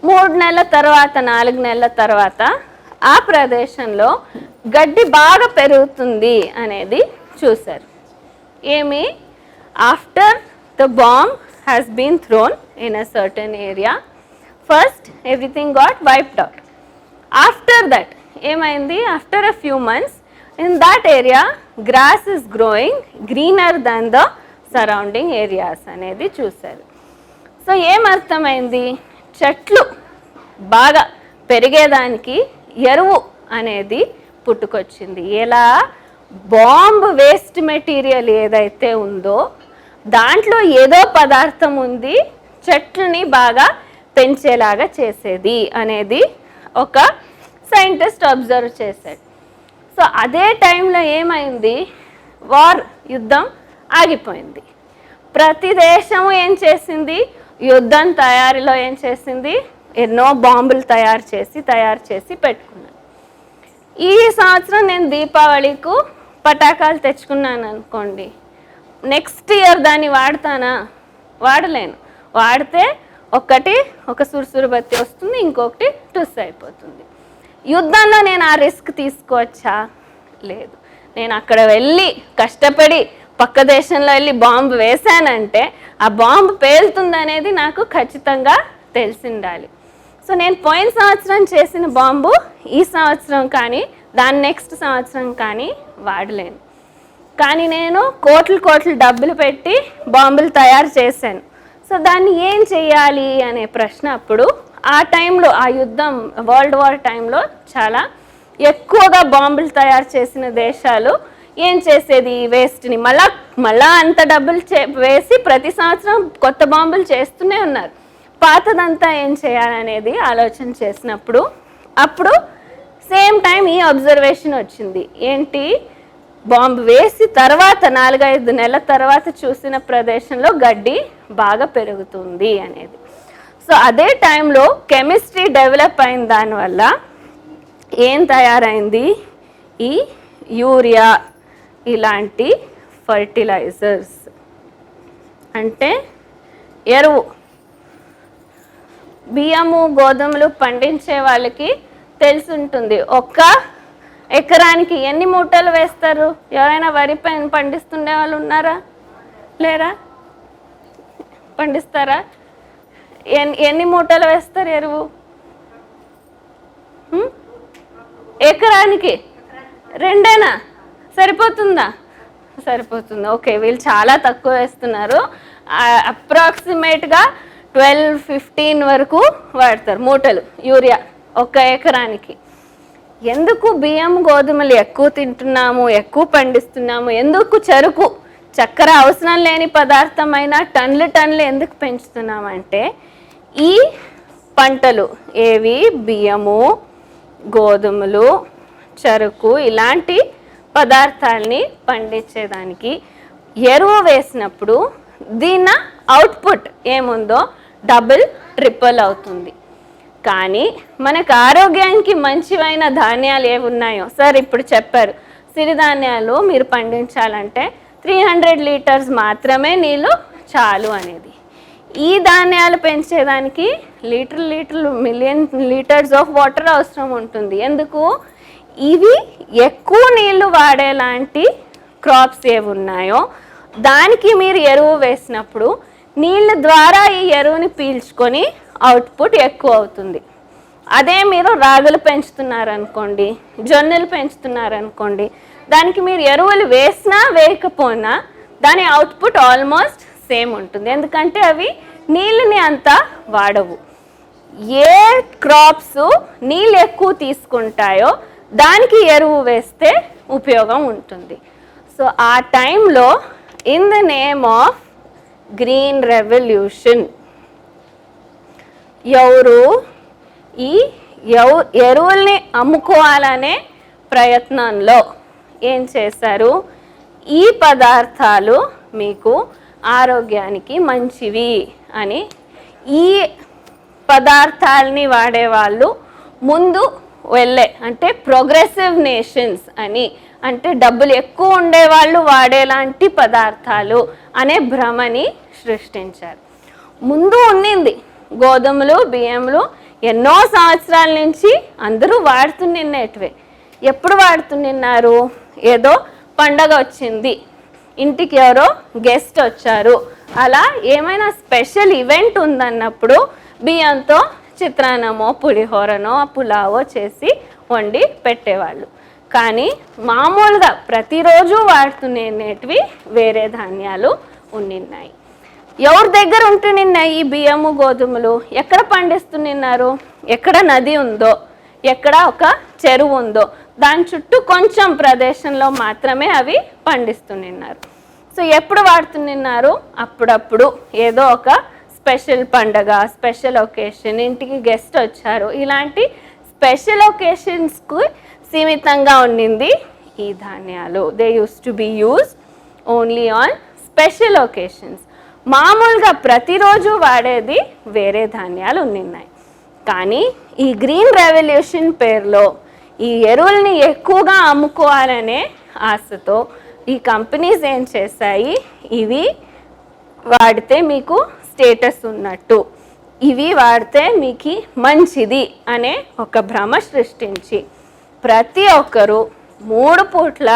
3 నెలల తర్వాత 4 నెలల తర్వాత ఆ ప్రదేశంలో గడ్డి బాగా పెరుగుతుంది అనేది చూశారు. ఏమి, after the bomb has been thrown in a certain area, first everything got wiped out. After that ఏమైంది, after a few months in that area grass is growing greener than the surrounding areas అనేది చూశారు. So ఏమర్థమైంది, చెట్లు బాగా పెరిగేదానికి ఎరువు అనేది పుట్టుకొచ్చింది. ఎలా? బాంబ్ వేస్ట్ మెటీరియల్ ఏదైతే ఉందో దాంట్లో ఏదో పదార్థం ఉంది చెట్లని బాగా పెంచేలాగా చేసేది అనేది ఒక సైంటిస్ట్ అబ్జర్వ్ చేశాడు. సో అదే టైంలో ఏమైంది, వార్, యుద్ధం ఆగిపోయింది. ప్రతి దేశము ఏం చేసింది, యుద్ధం తయారీలో ఏం చేసింది, ఎన్నో బాంబులు తయారు చేసి పెట్టుకున్నాను. ఈ సంవత్సరం నేను దీపావళికు పటాకాలు తెచ్చుకున్నాను అనుకోండి, నెక్స్ట్ ఇయర్ దాన్ని వాడతానా? వాడలేను. వాడితే ఒక సురుసురు బత్తి వస్తుంది, ఇంకొకటి టుస్ అయిపోతుంది. యుద్ధంలో నేను ఆ రిస్క్ తీసుకోవచ్చా? లేదు. నేను అక్కడ వెళ్ళి కష్టపడి పక్క దేశంలో వెళ్ళి బాంబు వేశానంటే ఆ బాంబు పేలుతుంది అనేది నాకు ఖచ్చితంగా తెలిసిండాలి. సో నేను పోయిన సంవత్సరం చేసిన బాంబు ఈ సంవత్సరం కానీ దాని నెక్స్ట్ సంవత్సరం కానీ వాడలేను. కానీ నేను కోట్లు డబ్బులు పెట్టి బాంబులు తయారు చేశాను. సో దాన్ని ఏం చేయాలి అనే ప్రశ్న అప్పుడు ఆ టైంలో, ఆ యుద్ధం వరల్డ్ వార్ టైంలో చాలా ఎక్కువగా బాంబులు తయారు చేసిన దేశాలు ఏం చేసేది, వేస్ట్ని మళ్ళా అంత డబ్బులు వేసి ప్రతి సంవత్సరం కొత్త బాంబులు చేస్తూనే ఉన్నారు. పాతదంతా ఏం చేయాలనేది ఆలోచన చేసినప్పుడు అప్పుడు సేమ్ టైం ఈ అబ్జర్వేషన్ వచ్చింది. ఏంటి, బాంబు వేసి తర్వాత 4-5 నెలల తర్వాత చూసిన ప్రదేశంలో గడ్డి బాగా పెరుగుతుంది అనేది. సో అదే టైంలో కెమిస్ట్రీ డెవలప్ అయిన దానివల్ల ఏం తయారైంది, ఈ యూరియా ఇలాంటి ఫర్టిలైజర్స్ అంటే ఎరువు. బియ్యము గోధుమలు పండించే వాళ్ళకి తెలిసి ఉంటుంది, 1 ఎకరానికి ఎన్ని మూటలు వేస్తారు. ఎవరైనా వరి పండిస్తుండే వాళ్ళు ఉన్నారా? లేరా? పండిస్తారా? ఎన్ని మూటలు వేస్తారు ఎరువు ఎకరానికి? 2 సరిపోతుందా? సరిపోతుంది. ఓకే, వీళ్ళు చాలా తక్కువ వేస్తున్నారు. అప్రాక్సిమేట్గా 12-15 వరకు వాడతారు మూటలు యూరియా ఒక ఎకరానికి. ఎందుకు బియ్యం గోధుమలు ఎక్కువ తింటున్నాము, ఎక్కువ పండిస్తున్నాము, ఎందుకు చెరుకు చక్కెర అవసరం లేని పదార్థమైన టన్నులు ఎందుకు పెంచుతున్నామంటే ఈ పంటలు ఏవి బియ్యము, గోధుమలు, చెరుకు ఇలాంటి పదార్థాలని పండించేదానికి ఎరువు వేసినప్పుడు దీని అవుట్పుట్ ఏముందో డబుల్ ట్రిపుల్ అవుతుంది. కానీ మనకు ఆరోగ్యానికి మంచివైన ధాన్యాలు ఏవి ఉన్నాయో సార్ ఇప్పుడు చెప్పారు. సిరిధాన్యాలు మీరు పండించాలంటే 300 లీటర్స్ మాత్రమే నీళ్ళు చాలు అనేది. ఈ ధాన్యాలు పెంచేదానికి లీటర్లు మిలియన్ లీటర్స్ ఆఫ్ వాటర్ అవసరం ఉంటుంది. ఎందుకు? ఇవి ఎక్కువ నీళ్లు వాడేలాంటి క్రాప్స్ ఏవి ఉన్నాయో దానికి మీరు ఎరువు వేసినప్పుడు నీళ్ళ ద్వారా ఈ ఎరువుని పీల్చుకొని అవుట్పుట్ ఎక్కువ అవుతుంది. అదే మీరు రాగులు పెంచుతున్నారనుకోండి, జొన్నలు పెంచుతున్నారనుకోండి, దానికి మీరు ఎరువులు వేసినా వేయకపోయినా దాని అవుట్పుట్ ఆల్మోస్ట్ సేమ్ ఉంటుంది. ఎందుకంటే అవి నీళ్ళని అంతా వాడవు. ఏ క్రాప్స్ నీళ్ళు ఎక్కువ తీసుకుంటాయో దానికి ఎరువు వేస్తే ఉపయోగం ఉంటుంది. సో ఆ టైంలో in the name of green revolution ఎవరు ఈ ఎరువుల్ని అమ్ముకోవాలనే ప్రయత్నంలో ఏం చేశారు? ఈ పదార్థాలు మీకు ఆరోగ్యానికి మంచివి అని ఈ పదార్థాలని వాడేవాళ్ళు ముందు వెళ్ళే అంటే ప్రోగ్రెసివ్ నేషన్స్ అని, అంటే డబ్బులు ఎక్కువ ఉండేవాళ్ళు వాడేలాంటి పదార్థాలు అనే భ్రమని సృష్టించారు. ముందు ఉన్నింది గోధుమలు, బియ్యములు ఎన్నో సంవత్సరాల నుంచి అందరూ వాడుతున్నేటివే. ఎప్పుడు వాడుతున్నారు? ఏదో పండగ వచ్చింది, ఇంటికి ఎవరో గెస్ట్ వచ్చారు, అలా ఏమైనా స్పెషల్ ఈవెంట్ ఉందన్నప్పుడు బియ్యంతో చిత్రాన్నమో పులిహోరనో పులావో చేసి వండి పెట్టేవాళ్ళు. కానీ మామూలుగా ప్రతిరోజు వాడుతున్నేటివి వేరే ధాన్యాలు ఉన్నాయి. ఎవరి దగ్గర ఉంటున్నాయి ఈ బియ్యము గోధుమలు? ఎక్కడ పండిస్తున్నారు? ఎక్కడ నది ఉందో, ఎక్కడ ఒక చెరువు ఉందో దాని చుట్టూ కొంచెం ప్రదేశంలో మాత్రమే అవి పండిస్తున్నారు. సో ఎప్పుడు వాడుతున్నారు? అప్పుడప్పుడు ఏదో ఒక స్పెషల్ పండగ, స్పెషల్ ఒకేషన్, ఇంటికి గెస్ట్ వచ్చారు, ఇలాంటి స్పెషల్ ఒకేషన్స్కు సీమితంగా ఉండింది ఈ ధాన్యాలు. They use to be used only on special occasions. మామూలుగా ప్రతిరోజు వాడేది వేరే ధాన్యాలు ఉన్నాయి. కానీ ఈ గ్రీన్ రెవల్యూషన్ పేరులో ఈ ఎరువుల్ని ఎక్కువగా అమ్ముకోవాలనే ఆశతో ఈ కంపెనీస్ ఏం చేశాయి? ఇవి వాడితే మీకు స్టేటస్ ఉన్నట్టు, ఇవి వాడితే మీకు మంచిది అనే ఒక భ్రమ సృష్టించి ప్రతి ఒక్కరూ 3 పూట్ల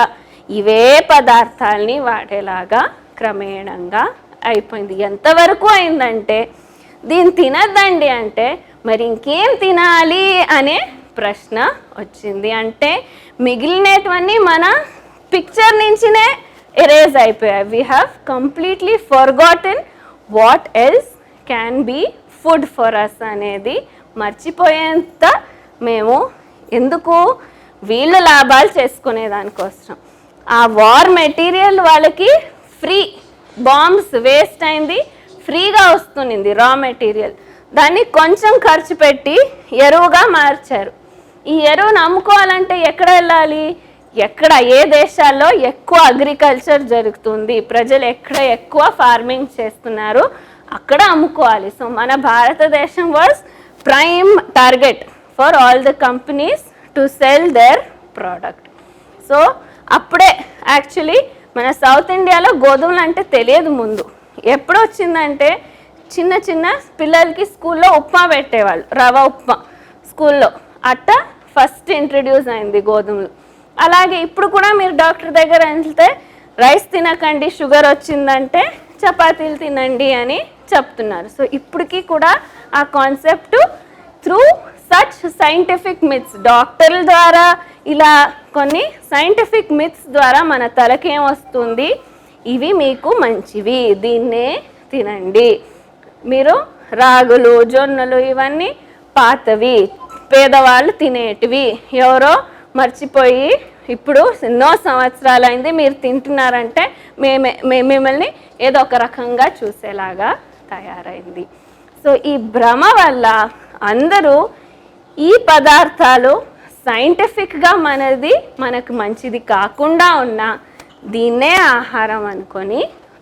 ఇవే పదార్థాలని వాడేలాగా క్రమేణంగా అయిపోయింది. ఎంతవరకు అయిందంటే దీన్ని తినద్దండి అంటే మరి ఇంకేం తినాలి అనే ప్రశ్న వచ్చింది. అంటే మిగిలినటువన్నీ మన పిక్చర్ నుంచినే ఎరేజ్ అయిపోయాయి. We have completely forgotten what else can be food for us అనేది మర్చిపోయేంత మేము ఎందుకు వీళ్ళు లాభాలు చేసుకునే దానికోసం ఆ వార్ మెటీరియల్ వాళ్ళకి ఫ్రీ, బాంబ్స్ వేస్ట్ అయింది, ఫ్రీగా వస్తుంది రా మెటీరియల్, దాన్ని కొంచెం ఖర్చు పెట్టి ఎరువుగా మార్చారు. ఈ ఎరువును అమ్ముకోవాలంటే ఎక్కడ వెళ్ళాలి? ఎక్కడ ఏ దేశాల్లో ఎక్కువ అగ్రికల్చర్ జరుగుతుంది, ప్రజలు ఎక్కడ ఎక్కువ ఫార్మింగ్ చేస్తున్నారు అక్కడ అమ్ముకోవాలి. సో మన భారతదేశం was prime target for all the companies to sell their product. So అప్పుడే యాక్చువల్లీ మన సౌత్ ఇండియాలో గోధుమలు అంటే తెలియదు ముందు. ఎప్పుడు వచ్చిందంటే చిన్న చిన్న పిల్లలకి స్కూల్లో ఉప్మా పెట్టేవాళ్ళు, రవ ఉప్మా స్కూల్లో, అట్ట ఫస్ట్ ఇంట్రడ్యూస్ అయింది గోధుమలు. అలాగే ఇప్పుడు కూడా మీరు డాక్టర్ దగ్గర వెళ్తే రైస్ తినకండి షుగర్ వచ్చిందంటే చపాతీలు తినండి అని చెప్తున్నారు. సో ఇప్పటికీ కూడా ఆ concept through such scientific myths, డాక్టర్ల ద్వారా ఇలా కొన్ని సైంటిఫిక్ మిత్స్ ద్వారా మన తలకేం వస్తుంది? ఇవి మీకు మంచివి, దీన్నే తినండి. మీరు రాగులు, జొన్నలు ఇవన్నీ పాతవి, పేదవాళ్ళు తినేటివి, ఎవరో మర్చిపోయి ఇప్పుడు ఎన్నో సంవత్సరాలైంది మీరు తింటున్నారంటే మిమ్మల్ని ఏదో ఒక రకంగా చూసేలాగా తయారైంది. సో ఈ భ్రమ వల్ల అందరూ ఈ పదార్థాలు సైంటిఫిక్గా మనకు మంచిది కాకుండా ఉన్నా దీన్నే ఆహారం అనుకొని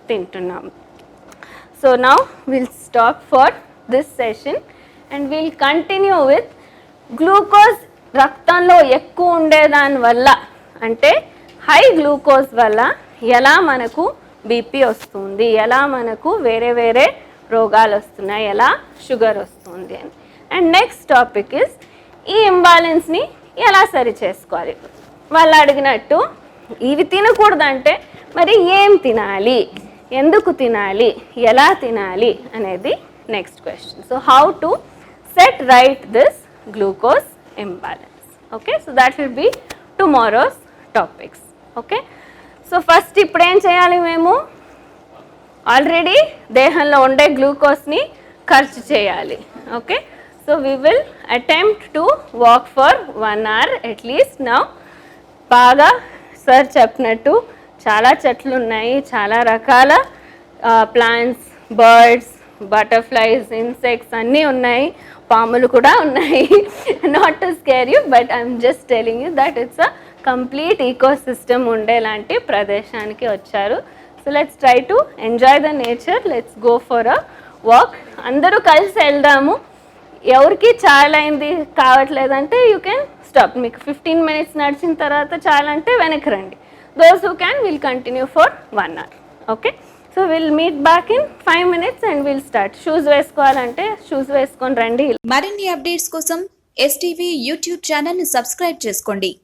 తింటున్నాం. So now will stop for this session and will continue with glucose రక్తంలో ఎక్కువ ఉండేదాని వల్ల, అంటే హై గ్లూకోజ్ వల్ల ఎలా మనకు బీపీ వస్తుంది, ఎలా మనకు వేరే వేరే రోగాలు వస్తున్నాయి, ఎలా షుగర్ వస్తుంది అని. అండ్ నెక్స్ట్ టాపిక్ ఇస్ ఈ ఇంబ్యాలెన్స్ని ఎలా సరి చేసుకోవాలి. వాళ్ళు అడిగినట్టు ఇవి తినకూడదంటే మరి ఏం తినాలి, ఎందుకు తినాలి, ఎలా తినాలి అనేది next question. So how to set right this glucose imbalance. Okay, so that will be tomorrow's topics. Okay, so first ఇప్పుడు ఏం చేయాలి, మేము ఆల్రెడీ దేహంలో ఉండే గ్లూకోజ్ని ఖర్చు చేయాలి. Okay, so we will attempt to walk for 1 hour at least. Now బాగా sir చెప్పినట్టు చాలా చెట్లు ఉన్నాయి, చాలా రకాల ప్లాంట్స్, బర్డ్స్, బటర్ఫ్లైస్, ఇన్సెక్ట్స్ అన్నీ ఉన్నాయి, పాములు కూడా ఉన్నాయి. Not to scare you, but I'm just telling you that it's a complete ecosystem ఉండేలాంటి ప్రదేశానికి వచ్చారు. So let's try to enjoy the nature, let's go for a walk. అందరూ కలిసి వెళ్దాము. ఎవరికి చాలా అయింది కావట్లేదంటే యూ కెన్ స్టాప్. మీకు 15 minutes నడిచిన తర్వాత చాలా అంటే వెనక్కి రండి. Those who can will continue for 1 hour. Okay, so will meet back in 5 minutes and will start. Shoes వేసుకోవాలంటే షూస్ వేసుకొని రండి. మరిన్ని అప్డేట్స్ కోసం STV యూట్యూబ్ ఛానల్ని సబ్స్క్రైబ్ చేసుకోండి.